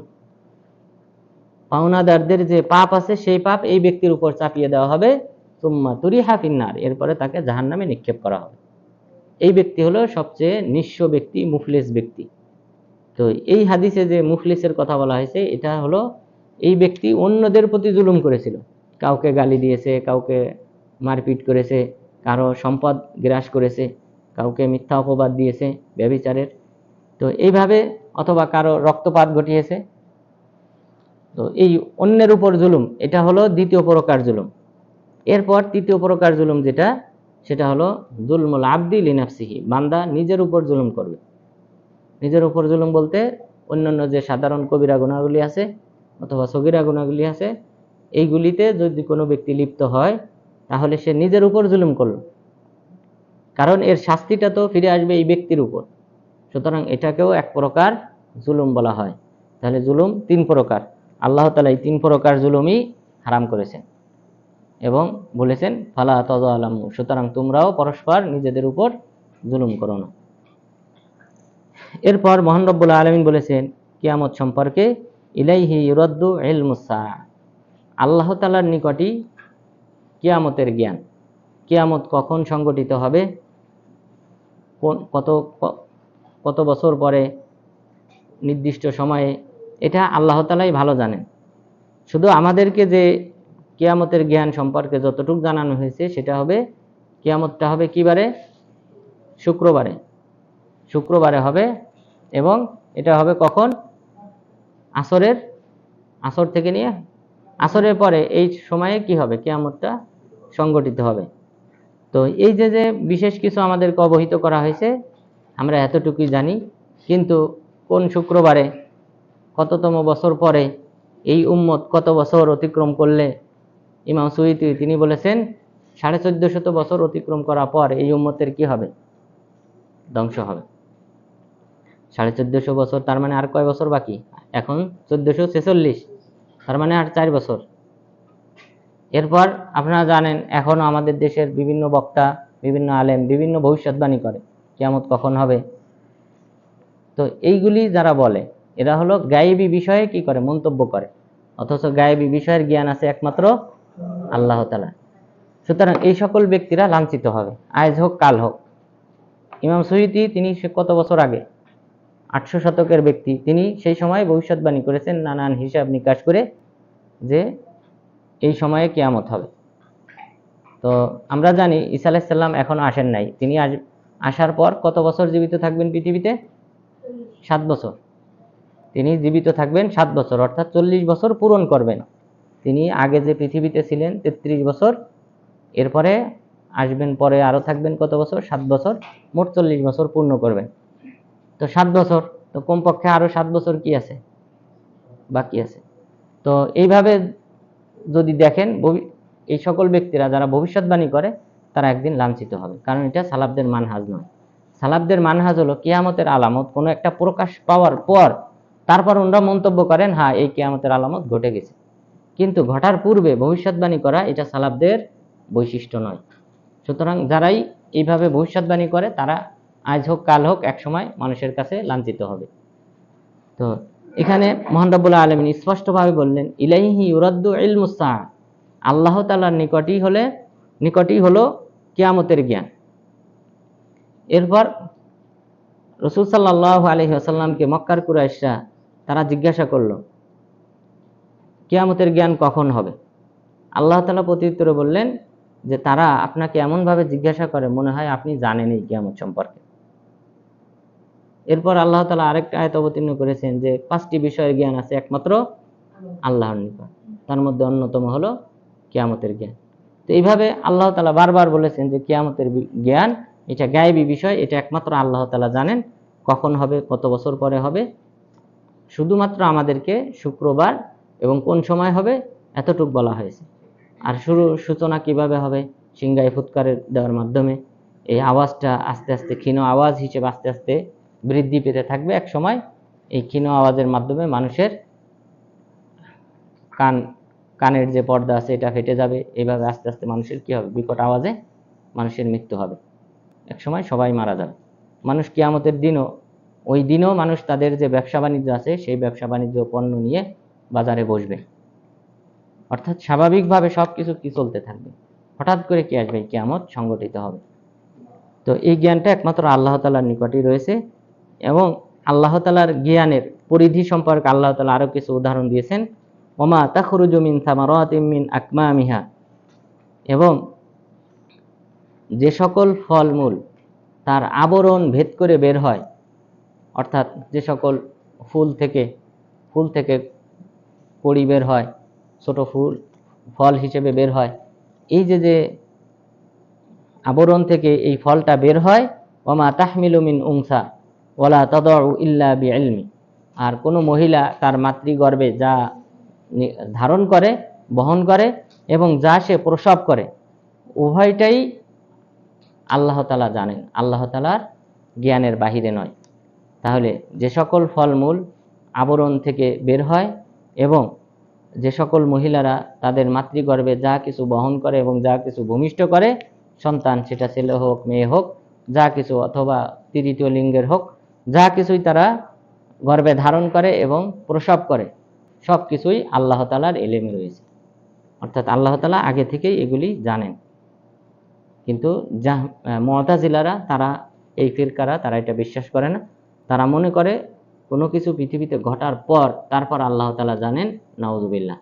পাওনাদারদের যে পাপ আছে সেই পাপ এই ব্যক্তির উপর চাপিয়ে দেওয়া হবে, সুম্মা তুরিহা ফিন্নার, এরপরে তাকে জাহান্নামে নিক্ষেপ করা হবে। এই ব্যক্তি হলো সবচেয়ে নিঃস্ব ব্যক্তি, মুফলিস ব্যক্তি। তো এই হাদিসে যে মুফলিসের কথা বলা হয়েছে, এটা হলো এই ব্যক্তি অন্যদের প্রতি জুলুম করেছিল, কাউকে গালি দিয়েছে, কাউকে মারপিট করেছে, কারো সম্পদ গ্রাস করেছে, কাউকে মিথ্যা অপবাদ দিয়েছে ব্যভিচারের, তো এইভাবে, অথবা কারো রক্তপাত ঘটিয়েছে। তো এই অন্যের উপর জুলুম, এটা হলো দ্বিতীয় প্রকার জুলুম। এরপর তৃতীয় প্রকার জুলুম যেটা, সেটা হলো জুলমুল আবদি লিনাফসিহি, বান্দা নিজের উপর জুলুম করবে। নিজের উপর জুলুম বলতে অন্যান্য যে সাধারণ কবিরা গুনাহগুলি আছে অথবা সগীরা গুনাহগুলি আছে, এইগুলিতে যদি কোনো ব্যক্তি লিপ্ত হয়, তাহলে সে নিজের উপর জুলুম করল, কারণ এর শাস্তিটা তো ফিরে আসবে এই ব্যক্তির উপর। সুতরাং এটাকেও এক প্রকার জুলুম বলা হয়। তাহলে জুলুম 3 প্রকার। আল্লাহ তাআলা এই 3 প্রকার জুলুমই হারাম করেছেন এবং বলেছেন ফালা তাযালামু, সুতরাং তোমরাও পরস্পর নিজেদের উপর জুলুম করো না। এরপর মহান রব্বুল আলামিন বলেছেন কিয়ামত সম্পর্কে, ইলাইহি ইউরাদ্দু ইলমুস সাআ, আল্লাহ তাআলার নিকটই কিয়ামতের জ্ঞান। কিয়ামত কখন সংগঠিত হবে, কত কত বছর পরে, নির্দিষ্ট সময়ে, এটা আল্লাহ তাআলাই ভালো জানেন। শুধু আমাদেরকে যে কিয়ামতের জ্ঞান সম্পর্কে যতটুকু জানানো হয়েছে, সেটা হবে কিয়ামতটা হবে কি বারে? শুক্রবারে। শুক্রবারে হবে, এবং এটা হবে কখন? আসর থেকে নিয়ে আসরের পরে এই সময়ে কি হবে? কিয়ামতটা সংগঠিত হবে। তো এই যে বিশেষ কিছু আমাদেরকে অবহিত করা হয়েছে, আমরা এতটুকুই জানি। কিন্তু কোন শুক্রবারে, কততম বছর পরে, এই উম্মত কত বছর অতিক্রম করলে, ইমাম সুয়ুতি তিনি বলেছেন 1450 বছর অতিক্রম করার পর এই উম্মতের কি হবে? ধ্বংস হবে। 1450 বছর, তার মানে আর কয় বছর বাকি? এখন 1446, তার মানে আর 4 বছর। এরপর আপনারা জানেন এখনো আমাদের দেশের বিভিন্ন বক্তা, বিভিন্ন আলেম বিভিন্ন ভবিষ্যৎবাণী করে কিয়ামত কখন হবে। তো এইগুলি যারা বলে এরা হলো গায়েবী বিষয়ে কি করে? মন্তব্য করে, অথচ গায়েবী বিষয়ের জ্ঞান আছে একমাত্র আল্লাহ তাআলা। সুতরাং এই সকল ব্যক্তিরা লাঞ্ছিত হবে, আজ হোক কাল হোক। ইমাম সুয়ুতি তিনি কত বছর আগে, 800 শতকের ব্যক্তি, তিনি সেই সময় ভবিষ্যৎবাণী করেছেন নানান হিসাব নিকাশ করে যে এই সময়ে কিয়ামত হবে। তো আমরা জানি ঈসা আলাইহিস সালাম এখনো আসেন নাই। তিনি আসার পর কত বছর জীবিত থাকবেন পৃথিবীতে? 7 বছর। তিনি জীবিত থাকবেন 7 বছর, অর্থাৎ 40 বছর পূরণ করবেন। তিনি আগে যে পৃথিবীতে ছিলেন 33 বছর, এরপরে আসবেন, পরে আরো থাকবেন কত বছর? 7 বছর, মোট 40 বছর পূর্ণ করবেন। তো 7 বছর, তো কমপক্ষে আরো 7 বছর কি আছে? বাকি আছে। তো এইভাবে যদি দেখেন, এই সকল ব্যক্তিরা যারা ভবিষ্যৎবাণী করে তারা একদিন লাঞ্ছিত হবে, কারণ এটা সালাফদের মানহাজ নয়। সালাফদের মানহাজ হলো কিয়ামতের আলামত কোনো একটা প্রকাশ পাওয়ার পর তারপর ওনারা মন্তব্য করেন হ্যাঁ এই কিয়ামতের আলামত ঘটে গেছে, কিন্তু ঘটার পূর্বে ভবিষ্যৎবাণী করা এটা সালাফদের বৈশিষ্ট্য নয়। সুতরাং যারাই এইভাবে ভবিষ্যৎবাণী করে তারা আজ হোক কাল হোক একসময় মানুষের কাছে লাঞ্ছিত হবে। তো এখানে মহান রব্বুল আলামিন স্পষ্টভাবে বললেন ইলাইহি ইউরাদ্দু ইলমুস সাআ, আল্লাহ তাআলার নিকটই হলো কিয়ামতের জ্ঞান। এরপর রাসূল সাল্লাল্লাহু আলাইহি ওয়াসাল্লামকে মক্কার কুরাইশরা তারা জিজ্ঞাসা করলো কিয়ামতের জ্ঞান কখন হবে? আল্লাহ তাআলা প্রত্যুত্তরে বললেন যে তারা আপনাকে এমনভাবে জিজ্ঞাসা করে মনে হয় আপনি জানেনই কিয়ামত সম্পর্কে। এরপর আল্লাহ তাআলা আরেকটা আয়াত অবতীর্ণ করেছেন যে 5টি বিষয়ের জ্ঞান আছে একমাত্র আল্লাহর নিকট, তার মধ্যে অন্যতম হলো কিয়ামতের জ্ঞান। তো এইভাবে আল্লাহ তাআলা বারবার বলেছেন যে কিয়ামতের জ্ঞান এটা গায়েবী বিষয়, এটা একমাত্র আল্লাহ তাআলা জানেন কখন হবে, কত বছর পরে হবে। শুধুমাত্র আমাদেরকে শুক্রবার এবং কোন সময় হবে এতটুক বলা হয়েছে। আর সূচনা কিভাবে হবে? সিংগাই ফুৎকারের দেওয়ার মাধ্যমে। এই আওয়াজটা আস্তে আস্তে ক্ষীণ আওয়াজ হিসেবে আস্তে আস্তে বৃদ্ধি পেতে থাকবে। এক সময় এই ক্ষীণ আওয়াজের মাধ্যমে মানুষের কানের যে পর্দা আছে এটা ফেটে যাবে। এইভাবে আস্তে আস্তে মানুষের কি হবে? বিকট আওয়াজে মানুষের মৃত্যু হবে। এক সময় সবাই মারা যাবে। মানুষ কিয়ামতের দিনও, ওই দিনও মানুষ তাদের যে ব্যবসা বাণিজ্য আছে সেই ব্যবসা বাণিজ্য পণ্য নিয়ে বাজারে বসবে, অর্থাৎ স্বাভাবিকভাবে সবকিছু কি চলতে থাকবে। হঠাৎ করে কি আসবে? কিয়ামত সংগঠিত হবে। তো এই জ্ঞানটা একমাত্র আল্লাহ তাআলার নিকটই রয়েছে। এবং আল্লাহ তাআলার জ্ঞানের পরিধি সম্পর্কে আল্লাহ তাআলা আরো কিছু উদাহরণ দিয়েছেন। ওমা তাখরুজু মিন সামারাতিম মিন আকমামিহা, এবং যে সকল ফলমূল তার আবরণ ভেদ করে বের হয়, অর্থাৎ যে সকল ফুল থেকে কড়ি বের হয়, ছোট ফল হিসেবে বের হয়, এই যে আবরণ থেকে এই ফলটা বের হয়। ওমা তাহমিলু মিন উনসা ওয়ালা তাদউ ইল্লা বিইলমি, আর কোনো মহিলা তার মাতৃগর্ভে যা ধারণ করে, বহন করে এবং যা সে প্রসব করে, উভয়টাই আল্লাহ তাআলা জানেন, আল্লাহ তাআলার জ্ঞানের বাহিরে নয়। তাহলে যে সকল ফলমূল আবরণ থেকে বের হয় এবং যে সকল মহিলারা তাদের মাতৃগর্ভে যা কিছু বহন করে এবং যা কিছু ভূমিষ্ঠ করে সন্তান, সেটা ছেলে হোক মেয়ে হোক, যা কিছু, অথবা তৃতীয় লিঙ্গের হোক, যা কিছুই তারা গর্ভে ধারণ করে এবং প্রসব করে, সব কিছুই আল্লাহ তাআলার ইলমে রয়েছে। অর্থাৎ আল্লাহ তাআলা আগে থেকেই এগুলি জানেন। কিন্তু মুতাজিলারা, তারা এই ফিরকারা, তারা এটা বিশ্বাস করে না। তারা মনে করে কোনো কিছু পৃথিবীতে ঘটার পর তারপর আল্লাহ তাআলা জানেন। নাউযুবিল্লাহ।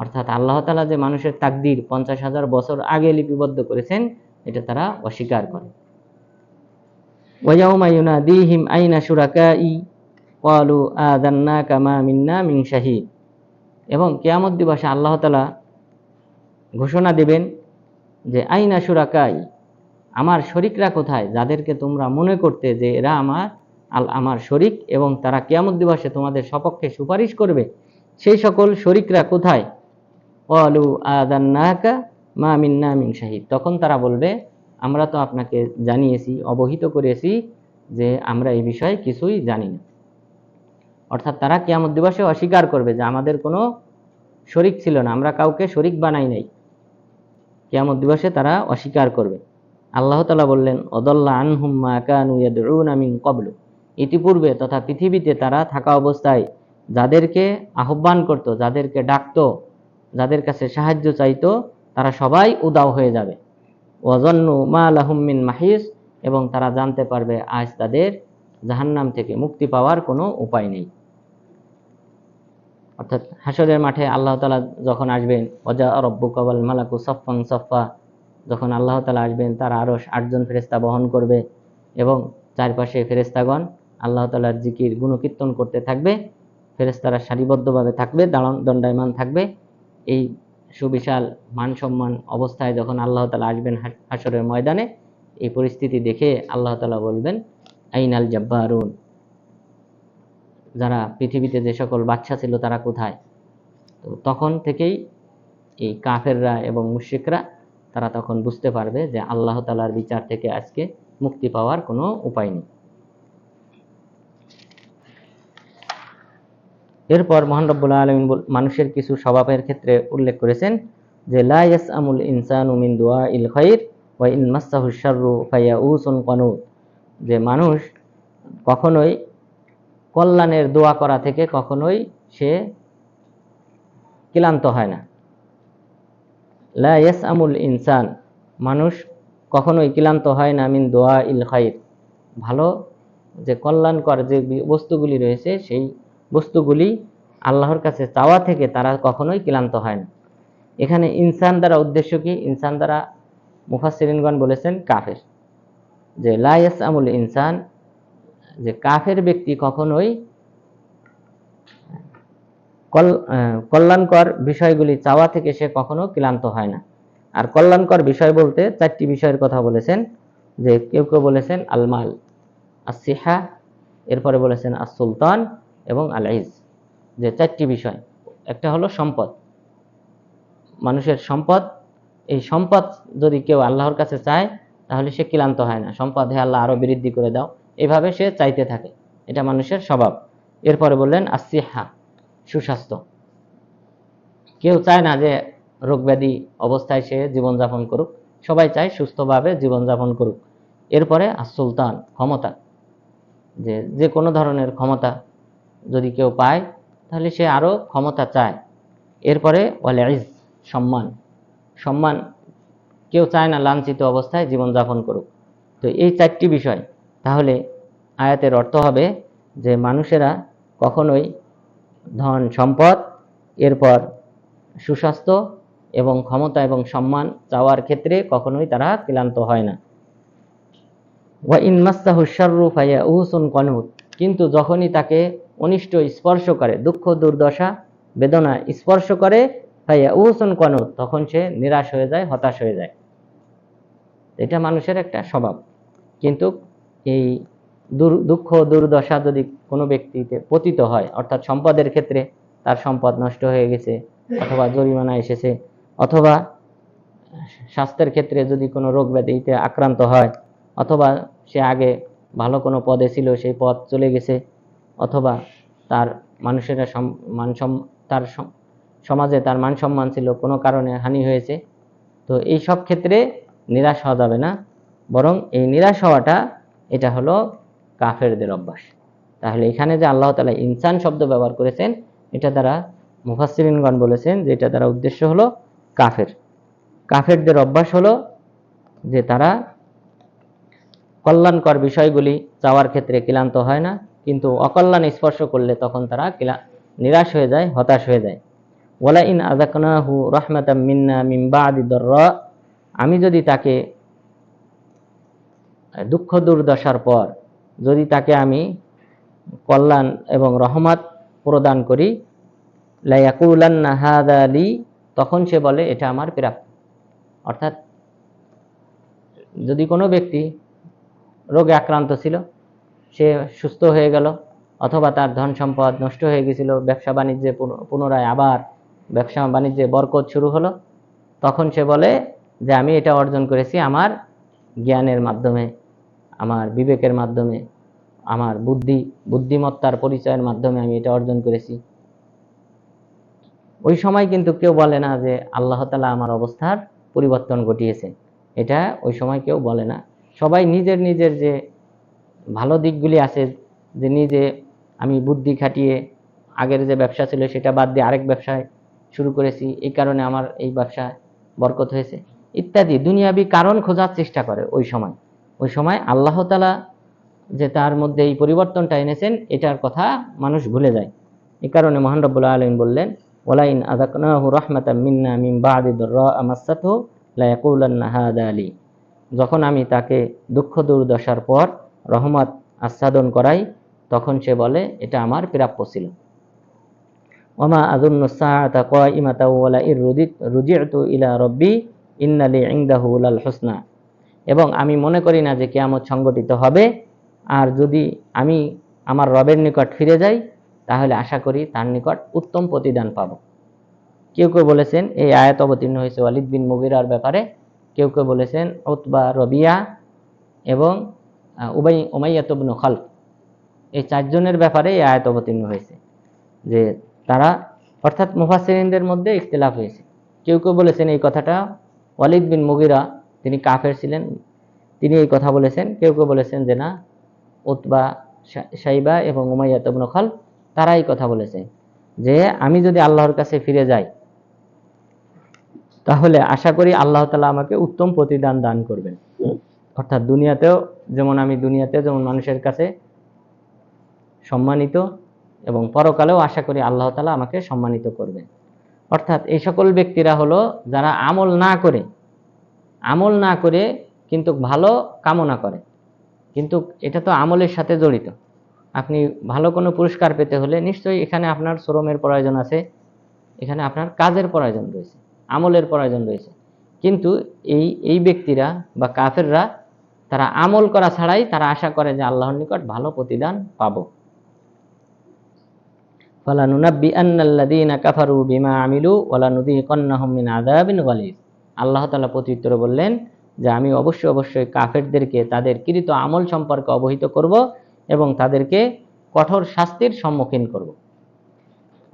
অর্থাৎ আল্লাহ তাআলা যে মানুষের তাকদীর 50,000 বছর আগে লিপিবদ্ধ করেছেন এটা তারা অস্বীকার করে। ওয়ায়াউমা ইউনাদিহিম আইনা শুরাকাই ক্বালু আযান্নাকা মা মিন্না মিন শাহীদ, এবং কিয়ামত দিবসে আল্লাহ তাআলা ঘোষণা দেবেন যে আইনা শুরাকাই, আমার শরিকরা কোথায়, যাদেরকে তোমরা মনে করতে যে এরা আমার শরিক এবং তারা কিয়ামত দিবসে তোমাদের সপক্ষে সুপারিশ করবে, সেই সকল শরিকরা কোথায়? ক্বালু আযান্নাকা মা মিন্না মিন শাহিদ, তখন তারা বলবে আমরা তো আপনাকে জানিয়েছি, অবহিত করেছি যে আমরা এই বিষয়ে কিছুই জানি না। অর্থাৎ তারা কিয়ামত দিবসে অস্বীকার করবে যে আমাদের কোনো শরিক ছিল না, আমরা কাউকে শরিক বানাই নাই। কিয়ামত দিবসে তারা অস্বীকার করবে। আল্লাহ তাআলা বললেন অদল্লা আনহুম মা কানু ইয়াদউনা মিন ক্বাবলু, ইতিপূর্বে তথা পৃথিবীতে তারা থাকা অবস্থায় যাদেরকে আহ্বান করত, যাদেরকে ডাকতো, যাদের কাছে সাহায্য চাইতো, তারা সবাই উদাও হয়ে যাবে। ওয়াজান্নু মা লাহুম মিন মাহিস, এবং তারা জানতে পারবে আজ তাদের জাহান্নাম থেকে মুক্তি পাওয়ার কোনো উপায় নেই। অর্থাৎ হাসরের মাঠে আল্লাহ তাআলা যখন আসবেন, ওয়াজা রাব্বুকা ওয়াল মালাকু সাফফান সাফফা, যখন আল্লাহ তাআলা আসবেন তার আরো 8জন ফেরেশতা বহন করবে এবং চারপাশে ফেরেশতাগণ আল্লাহ তাআলার জিকির গুণকীর্তন করতে থাকবে। ফেরেশতারা সারিবদ্ধভাবে থাকবে, দণ্ডায়মান থাকবে। এই সুবিশাল মান সম্মান অবস্থায় যখন আল্লাহ তাআলা আসবেন হাসরের ময়দানে, এই পরিস্থিতি দেখে আল্লাহ তাআলা বলবেন আইনাল জাব্বারুন, যারা পৃথিবীতে যে সকল বাদশা ছিল তারা কোথায়? তো তখন থেকেই এই কাফেররা এবং মুশরিকরা তারা তখন বুঝতে পারবে যে আল্লাহ তাআলার বিচার থেকে আজকে মুক্তি পাওয়ার কোনো উপায় নেই। এরপর মহান রব্বুল আলামিন মানুষের কিছু স্বভাবের ক্ষেত্রে উল্লেখ করেছেন যে লা ইয়াসআমুল ইনসানু মিন দুআইল খাইর ওয়া ইন মাসসাহু শাররু ফায়াউসুন কানুত, যে মানুষ কখনোই কল্যাণের দোয়া করা থেকে কখনোই সে ক্লান্ত হয় না। লা ইয়াসআমুল ইনসান, মানুষ কখনোই ক্লান্ত হয় না মিন দুআইল খাইর, ভালো যে কল্যাণকর যে বস্তুগুলি রয়েছে সেই বস্তুগুলি আল্লাহর কাছে চাওয়া থেকে তারা কখনোই ক্লান্ত হয় না। এখানে ইনসান দ্বারা উদ্দেশ্য কি? ইনসান দ্বারা মুফাসসিরিনগণ বলেছেন কাফের, যে লা ইয়াসআমুল ইনসান, যে কাফের ব্যক্তি কখনোই কল্যাণকর বিষয়গুলি চাওয়া থেকে সে কখনো ক্লান্ত হয় না। আর কল্যাণকর বিষয় বলতে 4টি বিষয়ের কথা বলেছেন, যে কেউ কেউ বলেছেন আল মাল, আসিহা, এরপরে বলেছেন আস সুলতান এবং আল ইজ, যে 4টি বিষয়। একটা হলো সম্পদ, মানুষের সম্পদ। এই সম্পদ যদি কেউ আল্লাহর কাছে চায় তাহলে সে ক্লান্ত হয় না, সম্পদ হে আল্লাহ আরো বৃদ্ধি করে দাও, এভাবে সে চাইতে থাকে, এটা মানুষের স্বভাব। এরপরে বললেন আসিহা, সুস্বাস্থ্য, কেউ চায় না যে রোগ ব্যাধি অবস্থায় সে জীবনযাপন করুক, সবাই চায় সুস্থভাবে জীবনযাপন করুক। এরপরে আস সুলতান, ক্ষমতা, যে কোনো ধরনের ক্ষমতা যদি কেউ পায় তাহলে সে আরো ক্ষমতা চায়। এরপরে ওয়াল ইজ, সম্মান, সম্মান, কেউ চায় না লাঞ্ছিত অবস্থায় জীবনযাপন করুক। তো এই 4টি বিষয়, তাহলে আয়াতের অর্থ হবে যে মানুষেরা কখনোই ধন সম্পদ, এরপর সুস্বাস্থ্য এবং ক্ষমতা এবং সম্মান চাওয়ার ক্ষেত্রে কখনোই তারা ক্লান্ত হয় না। ওয়া ইন মাসসাহু শাররু ফায়াউসুন কানুত, কিন্তু যখনই তাকে অনিষ্ট স্পর্শ করে, দুঃখ দুর্দশা বেদনা স্পর্শ করে, ফায়াউসুন কানুত, তখন সে নিরাশ হয়ে যায়, হতাশ হয়ে যায়। এটা মানুষের একটা স্বভাব। কিন্তু এই দুঃখ দুর্দশা যদি কোনো ব্যক্তিতে পতিত হয়, অর্থাৎ সম্পদের ক্ষেত্রে তার সম্পদ নষ্ট হয়ে গেছে, অথবা জরিমানা এসেছে, অথবা স্বাস্থ্যের ক্ষেত্রে যদি কোনো রোগ ব্যাধিতে আক্রান্ত হয়, অথবা সে আগে ভালো কোনো পদে ছিল সেই পদ চলে গেছে, অথবা তার মানুষেরা তার সমাজে তার মান সম্মান ছিল, কোনো কারণে হানি হয়েছে, তো এই সব ক্ষেত্রে নিরাশ হওয়া যাবে না, বরং এই নিরাশ হওয়াটা এটা হলো কাফেরদের অভ্যাস। তাহলে এখানে যে আল্লাহ তাআলা ইনসান শব্দ ব্যবহার করেছেন, এটা দ্বারা মুফাসসিরিনগণ বলেছেন যে এটা দ্বারা উদ্দেশ্য হলো কাফের। কাফেরদের অভ্যাস হলো যে তারা কল্যাণকর বিষয়গুলি চাওয়ার ক্ষেত্রে ক্লান্ত হয় না, কিন্তু অকল্যাণ স্পর্শ করলে তখন তারা নিরাশ হয়ে যায়, হতাশ হয়ে যায়। ওয়ালা ইন আযাকনাহু রাহমাতাম মিন্না মিন বা'দি দাররা, আমি যদি তাকে দুঃখ দুর্দশার পর যদি তাকে আমি কল্যাণ এবং রহমত প্রদান করি, লা ইয়াকুলান্না হাযা লি, তখন সে বলে এটা আমার প্রাপ্য। অর্থাৎ যদি কোনো ব্যক্তি রোগে আক্রান্ত ছিল, সে সুস্থ হয়ে গেল, অথবা তার ধন সম্পদ নষ্ট হয়ে গেছিল, ব্যবসা বাণিজ্যে পুনরায় আবার ব্যবসা বাণিজ্যে বরকত শুরু হলো, তখন সে বলে যে আমি এটা অর্জন করেছি আমার জ্ঞানের মাধ্যমে, আমার বিবেকের মাধ্যমে, আমার বুদ্ধিমত্তার পরিচয়ের মাধ্যমে আমি এটা অর্জন করেছি। ওই সময় কিন্তু কেউ বলে না যে আল্লাহ তাআলা আমার অবস্থার পরিবর্তন ঘটিয়েছেন, এটা ওই সময় কেউ বলে না। সবাই নিজের নিজের যে ভালো দিকগুলি আছে, যে নিজে আমি বুদ্ধি খাটিয়ে আগের যে ব্যবসা ছিল সেটা বাদ দিয়ে আরেক ব্যবসায় শুরু করেছি, এই কারণে আমার এই ব্যবসা বরকত হয়েছে ইত্যাদি দুনিয়াবি কারণ খোঁজার চেষ্টা করে। ওই সময় আল্লাহ তাআলা যে তার মধ্যে এই পরিবর্তনটা এনেছেন এটার কথা মানুষ ভুলে যায়। এই কারণে মহান রব্বুল আলামিন বললেন, ওয়ালাইন আযাকনাহু রাহমাতাম মিন্না মিন বা'দি দাররা আমাসসাতহু লা ইয়াকুলান্না হাযা লি। যখন আমি তাকে দুঃখ দুর্দশার পর রহমত আস্বাদন করাই, তখন সে বলে এটা আমার প্রাপ্য ছিল। ওমা আযুন্নু সাআতা কাইমাতাও ওয়ালা রুজি'তু ইলা রাব্বি ইন্না লি ইনদাহু লাল হুসনা। এবং আমি মনে করি না যে কিয়ামত সংগঠিত হবে, আর যদি আমি আমার রবের নিকট ফিরে যাই তাহলে আশা করি তার নিকট উত্তম প্রতিদান পাব। কেউ কেউ বলেছেন এই আয়াত অবতীর্ণ হয়েছে ওয়ালিদ বিন মুগীরার ব্যাপারে, কেউ কেউ বলেছেন উতবা, রবিয়া এবং উমাইয়া ইবনে খালফ, এই চারজনের ব্যাপারে এই আয়াত অবতীর্ণ হয়েছে। যে তারা, অর্থাৎ মুফাসসিরিনদের মধ্যে ইখতিলাফ হয়েছে। কেউ কেউ বলেছেন এই কথাটা ওয়ালিদ বিন মুগীরা, তিনি কাফের ছিলেন, তিনি এই কথা বলেছেন। কেউ কেউ বলেছেন যে না, উতবা, শাইবা এবং উমাইয়া ইবনে খালফ তারা এই কথা বলেছে যে আমি যদি আল্লাহর কাছে ফিরে যাই তাহলে আশা করি আল্লাহ তাআলা আমাকে উত্তম প্রতিদান দান করবেন। অর্থাৎ দুনিয়াতেও যেমন মানুষের কাছে সম্মানিত, এবং পরকালেও আশা করি আল্লাহ তাআলা আমাকে সম্মানিত করবেন। অর্থাৎ এই সকল ব্যক্তিরা হলো যারা আমল না করে কিন্তু ভালো কামনা করে, কিন্তু এটা তো আমলের সাথে জড়িত। আপনি ভালো কোনো পুরস্কার পেতে হলে নিশ্চয়ই এখানে আপনার শ্রমের প্রয়োজন আছে, এখানে আপনার কাজের প্রয়োজন রয়েছে, আমলের প্রয়োজন রয়েছে। কিন্তু এই ব্যক্তিরা বা কাফেররা তারা আমল করা ছাড়াই তারা আশা করে যে আল্লাহর নিকট ভালো প্রতিদান পাবো। ফালানুনাব্বিআন্নাল্লাযীনা কাফারু বিমা আমিলু ওয়ালানুযীকান্নাহুম মিন আযাবিন গালিয। আল্লাহ তাআলা প্রত্যুত্তরে বললেন যে আমি অবশ্যই কাফেরদেরকে তাদের কৃত আমল সম্পর্কে অবহিত করব এবং তাদেরকে কঠোর শাস্তির সম্মুখীন করব।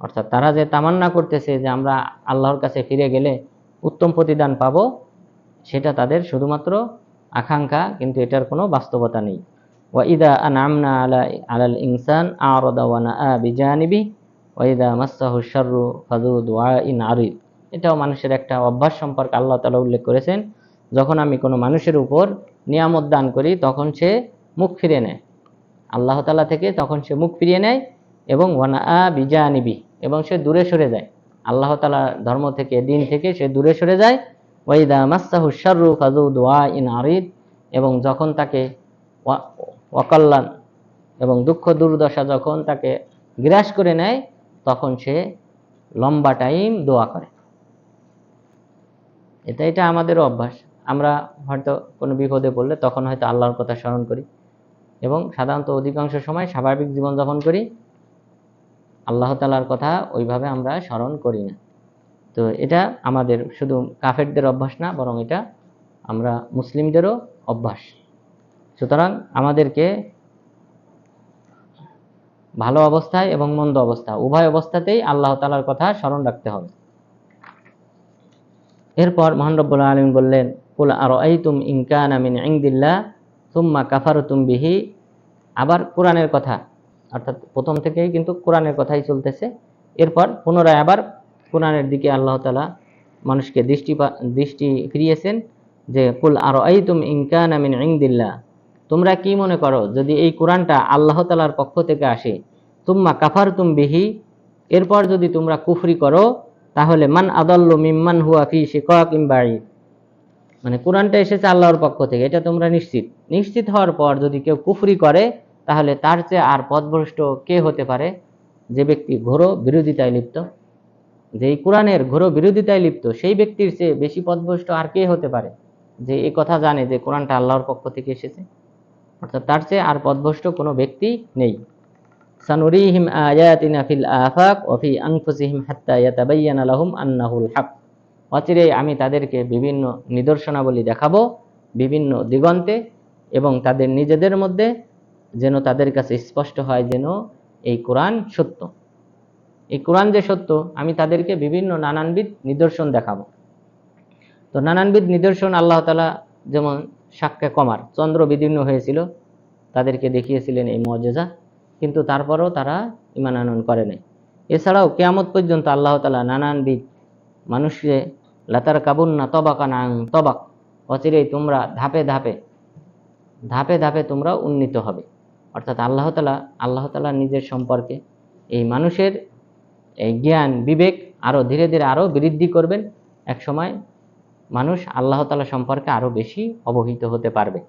অর্থাৎ তারা যে তামান্না করতেছে যে আমরা আল্লাহর কাছে ফিরে গেলে উত্তম প্রতিদান পাব, সেটা তাদের শুধুমাত্র আকাঙ্ক্ষা, কিন্তু এটার কোনো বাস্তবতা নেই। ওয়াইদা আনআমনা আলাল ইনসান আরাদা ওয়া নাআ বিজানিবি ওয়াইদা মাসসাহু শাররু ফাযু দুআইন আরিদ। এটাও মানুষের একটা অভ্যাস সম্পর্কে আল্লাহ তাআলা উল্লেখ করেছেন। যখন আমি কোনো মানুষের উপর নিয়ামত দান করি তখন সে মুখ ফিরিয়ে নেয় আল্লাহ তাআলা থেকে, তখন সে মুখ ফিরিয়ে নেয় এবং ওয়া নাআ বিজানিবি, এবং সে দূরে সরে যায় আল্লাহ তাআলার ধর্ম থেকে, দিন থেকে সে দূরে সরে যায়। ওয়াইদা মাসসাহু শাররু ফাযু দুআইন আরিদ, এবং যখন তাকে অকল্যাণ এবং দুঃখ দুর্দশা যখন তাকে গ্রাস করে নেয় তখন সে লম্বা টাইম দোয়া করে। এটা আমাদেরও অভ্যাস। আমরা হয়তো কোনো বিপদে পড়লে তখন হয়তো আল্লাহর কথা স্মরণ করি, এবং সাধারণত অধিকাংশ সময় স্বাভাবিক জীবনযাপন করি, আল্লাহ তাআলার কথা ওইভাবে আমরা স্মরণ করি না। তো এটা আমাদের শুধু কাফেরদের অভ্যাস না, বরং এটা আমরা মুসলিমদেরও অভ্যাস। সুতরাং আমাদেরকে ভালো অবস্থায় এবং মন্দ অবস্থা উভয় অবস্থাতেই আল্লাহ তাআলার কথা স্মরণ রাখতে হবে। এরপর মহান রব্বুল আলামিন বললেন, কুল আরাআইতুম ইন কানা মিন ইনদিল্লাহ সুম্মা কাফারতুম বিহি। আবার কোরআনের কথা, অর্থাৎ প্রথম থেকেই কিন্তু কোরআনের কথাই চলতেছে। এরপর পুনরায় আবার কোরআনের দিকে আল্লাহ তাআলা মানুষকে দৃষ্টি ফিরিয়েছেন যে কুল আরাআইতুম ইন কানা মিন ইনদিল্লাহ, তোমরা কি মনে করো যদি এই কোরআনটা আল্লাহ তাআলার পক্ষ থেকে আসে, সুম্মা কাফারতুম বিহি, এরপর যদি তোমরা কুফরি করো, তাহলে মান আদাল্লু মিম্মান হুয়া ফি শিকাকিন বাঈদ। মানে কোরআনটা এসেছে আল্লাহর পক্ষ থেকে, এটা তোমরা নিশ্চিত হওয়ার পর যদি কেউ কুফরি করে, তাহলে তার চেয়ে আর পথভ্রষ্ট কে হতে পারে? যে ব্যক্তি ঘোর বিরোধিতায় লিপ্ত, যেই কোরআনের ঘোর বিরোধিতায় লিপ্ত, সেই ব্যক্তির চেয়ে বেশি পথভ্রষ্ট আর কে হতে পারে? যে এই কথা জানে যে কোরআনটা আল্লাহর পক্ষ থেকে এসেছে, অর্থাৎ তার চেয়ে আর পথভ্রষ্ট কোনো ব্যক্তি নেই। সানুরিহিম আয়াতিনা ফিল আফাক ওয়া ফি আনফুসিহিম হাত্তা ইয়াতাবায়্যানা লাহুম আন্নাহুল হক। অচিরেই আমি তাদেরকে বিভিন্ন নিদর্শনাবলী দেখাবো বিভিন্ন দিগন্তে, এবং তাদের নিজেদের মধ্যে যেন তাদের কাছে স্পষ্ট হয় যেন এই কোরআন সত্য। এই কোরআন যে সত্য, আমি তাদেরকে বিভিন্ন নানানবিধ নিদর্শন দেখাবো। তো নানানবিধ নিদর্শন আল্লাহ তাআলা, যেমন শাক্কে কমার, চন্দ্র বিদীর্ণ হয়েছিল, তাদেরকে দেখিয়েছিলেন এই মুআজিজা, কিন্তু তারপরেও তারা ঈমান আনয়ন করে নাই। এছাড়াও কিয়ামত পর্যন্ত আল্লাহ তাআলা নানানবিধ মানুষকে লাতার কাবুন্না তবাকান আন তবাক, অচিরেই তোমরা ধাপে ধাপে ধাপে ধাপে তোমরা উন্নীত হবে। অর্থাৎ আল্লাহ তাআলা নিজের সম্পর্কে এই মানুষের এই জ্ঞান বিবেক আরো ধীরে ধীরে আরো বৃদ্ধি করবেন। এক সময় মানুষ আল্লাহ তাআলা সম্পর্কে আরো বেশি অবহিত হতে পারবে।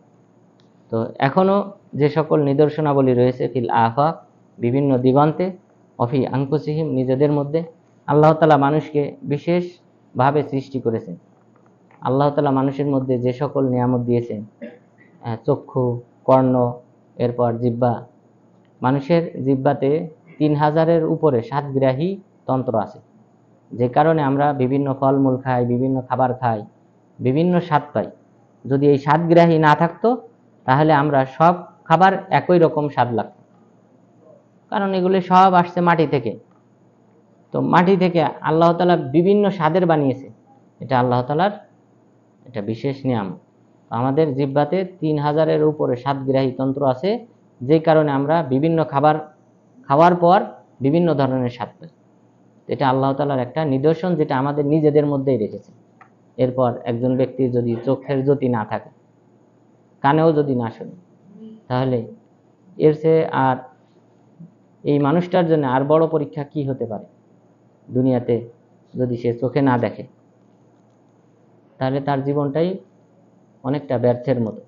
তো এখনো যে সকল নিদর্শনাবলী রয়েছে ফিল আফাক, বিভিন্ন দিগন্তে, অফি আনফুসিহিম, নিজেদের মধ্যে, আল্লাহ তাআলা মানুষকে বিশেষভাবে সৃষ্টি করেছেন। আল্লাহ তাআলা মানুষের মধ্যে যে সকল নিয়ামত দিয়েছেন, চক্ষু, কর্ণ, এরপর জিহ্বা, মানুষের জিহ্বাতে 3000-এর উপরে স্বাদগ্রাহী তন্ত্র আছে, যে কারণে আমরা বিভিন্ন ফলমূল খাই, বিভিন্ন খাবার খাই, বিভিন্ন স্বাদ পাই। যদি এই স্বাদগ্রাহী না থাকতো তাহলে আমরা সব খাবার একই রকম স্বাদ লাগতো, কারণ এগুলি সব আসছে মাটি থেকে। তো মাটি থেকে আল্লাহ তাআলা বিভিন্ন স্বাদের বানিয়েছে, এটা আল্লাহ তাআলার এটা বিশেষ নিয়ামত। আমাদের জিহ্বাতে 3000-এর উপরে স্বাদগ্রাহী তন্ত্র আছে, যে কারণে আমরা বিভিন্ন খাবার খাওয়ার পর বিভিন্ন ধরনের স্বাদ পাই। এটা আল্লাহ তাআলার একটা নিদর্শন, যেটা আমাদের নিজেদের মধ্যেই রেখেছে। এরপর একজন ব্যক্তির যদি চোখের জ্যোতি না থাকে, কানেও যদি না শোনে, তাহলে এর চেয়ে আর এই মানুষটার জন্য আর বড় পরীক্ষা কি হতে পারে? দুনিয়াতে যদি সে চোখে না দেখে, তাহলে তার জীবনটাই অনেকটা ব্যর্থের মতো।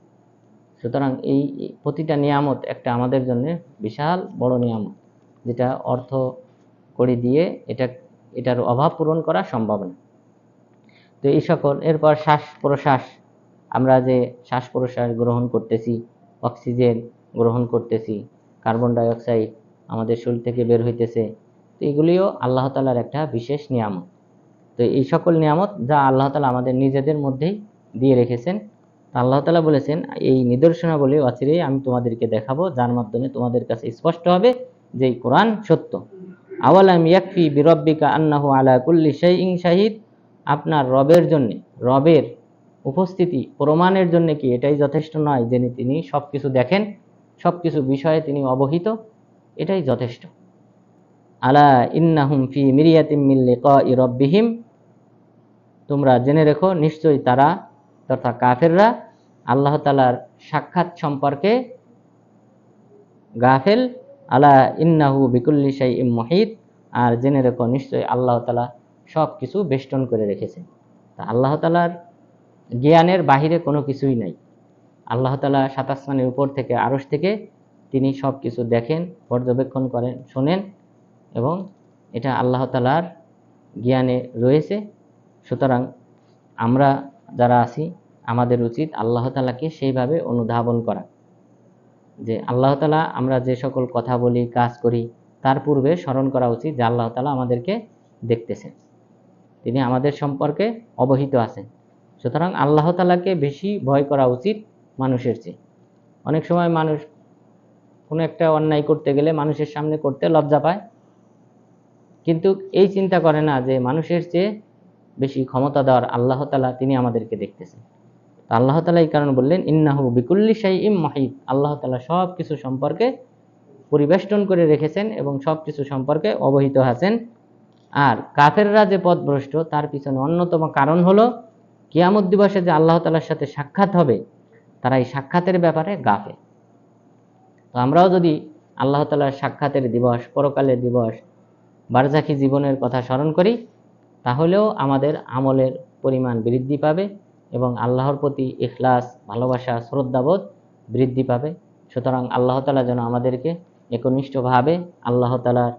সুতরাং এই প্রতিটা নিয়ামত একটা আমাদের জন্য বিশাল বড় নিয়ামত, যেটা অর্থ কড়ি দিয়ে এটার অভাব পূরণ করা সম্ভব না। তো এই সকল, এরপর শ্বাস প্রশ্বাস, আমরা যে শ্বাস প্রশ্বাস গ্রহণ করতেছি, অক্সিজেন গ্রহণ করতেছি, কার্বন ডাই অক্সাইড আমাদের শরীর থেকে বের হইতেছে, তো এগুলিও আল্লাহ তাআলার একটা বিশেষ নিয়ামত। তো এই সকল নিয়ামত যা আল্লাহ তাআলা আমাদের নিজেদের মধ্যেই দিয়ে রেখেছেন। আল্লাহ তাআলা বলেছেন, এই নিদর্শনাবলী অচিরেই আমি তোমাদেরকে দেখাবো, যার মাধ্যমে তোমাদের কাছে স্পষ্ট হবে যে এই কোরআন সত্য। আওয়ালাম ইয়াকফি বিরব্বিকা আন্নাহু আলা কুল্লি শাইইন শাহিদ, আপনার রবের উপস্থিতি প্রমাণের জন্য কি এটাই যথেষ্ট নয় যে তিনি সবকিছু দেখেন, সবকিছু বিষয়ে তিনি অবহিত? এটাই যথেষ্ট। আলা ইন্নাহুম ফি মিরিয়াতিম মিন লিকাই রাব্বিহিম, তোমরা জেনে রেখো নিশ্চয়ই তারা তথা কাফেররা আল্লাহ তাআলার সাক্ষাৎ সম্পর্কে গাফেল। আলা ইন্নাহু বিকুল্লি শাইইন মুহিত, আর জেনে রেখো নিশ্চয়ই আল্লাহ তাআলা সব কিছু বেষ্টন করে রেখেছেন। তা আল্লাহ তাআলার জ্ঞানের বাহিরে কোনো কিছুই নাই। আল্লাহ তাআলা 7 আসমানের উপর থেকে, আরশ থেকে তিনি সব কিছু দেখেন, পর্যবেক্ষণ করেন, শোনেন, এবং এটা আল্লাহ তাআলার জ্ঞানে রয়েছে। সুতরাং আমরা যারা আছি, আমাদের উচিত আল্লাহ তাআলাকে সেইভাবে অনুধাবন করা, যে আল্লাহ তাআলা, আমরা যে সকল কথা বলি, কাজ করি, তার পূর্বে স্মরণ করা উচিত যে আল্লাহ তাআলা আমাদেরকে দেখতেছেন, তিনি আমাদের সম্পর্কে অবহিত আছেন। সুতরাং আল্লাহ তাআলাকে বেশি ভয় করা উচিত মানুষের চেয়ে। অনেক সময় মানুষ কোনো একটা অন্যায় করতে গেলে মানুষের সামনে করতে লজ্জা পায়, কিন্তু এই চিন্তা করে না যে মানুষের চেয়ে বেশি ক্ষমতাধর আল্লাহ তাআলা, তিনি আমাদেরকে দেখতেছেন। তো আল্লাহ তাআলা এই কারণে বললেন ইন্নাহু বিকুল্লি শাইইন মুহিত, আল্লাহ তাআলা সব কিছু সম্পর্কে পরিবেষ্টন করে রেখেছেন এবং সব কিছু সম্পর্কে অবহিত আছেন। আর কাফেররা যে পথভ্রষ্ট, তার পিছনে অন্যতম কারণ হলো কিয়ামত দিবসে যে আল্লাহ তাআলার সাথে সাক্ষাৎ হবে, তারা এই সাক্ষাতের ব্যাপারে গাফেল। তো আমরাও যদি আল্লাহ তাআলার সাক্ষাতের দিবস, পরকালের দিবস, বারজাখী জীবনের কথা স্মরণ করি, তাহলেও আমাদের আমলের পরিমাণ বৃদ্ধি পাবে এবং আল্লাহর প্রতি ইখলাস, ভালোবাসা, শ্রদ্ধাবোধ বৃদ্ধি পাবে। সুতরাং আল্লাহ তাআলা যেন আমাদেরকে একনিষ্ঠভাবে আল্লাহ তাআলার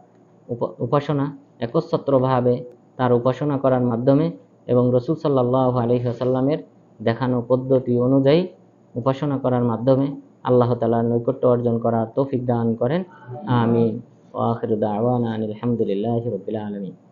উপাসনা, একচ্ছত্রভাবে তার উপাসনা করার মাধ্যমে এবং রাসূল সাল্লাল্লাহু আলাইহি ওয়াসাল্লামের দেখানো পদ্ধতি অনুযায়ী উপাসনা করার মাধ্যমে আল্লাহ তাআলার নৈকট্য অর্জন করার তৌফিক দান করেন। আমিন। ওয়া আখিরু দাওয়ানা আনিল হামদুলিল্লাহি রাব্বিল আলামিন।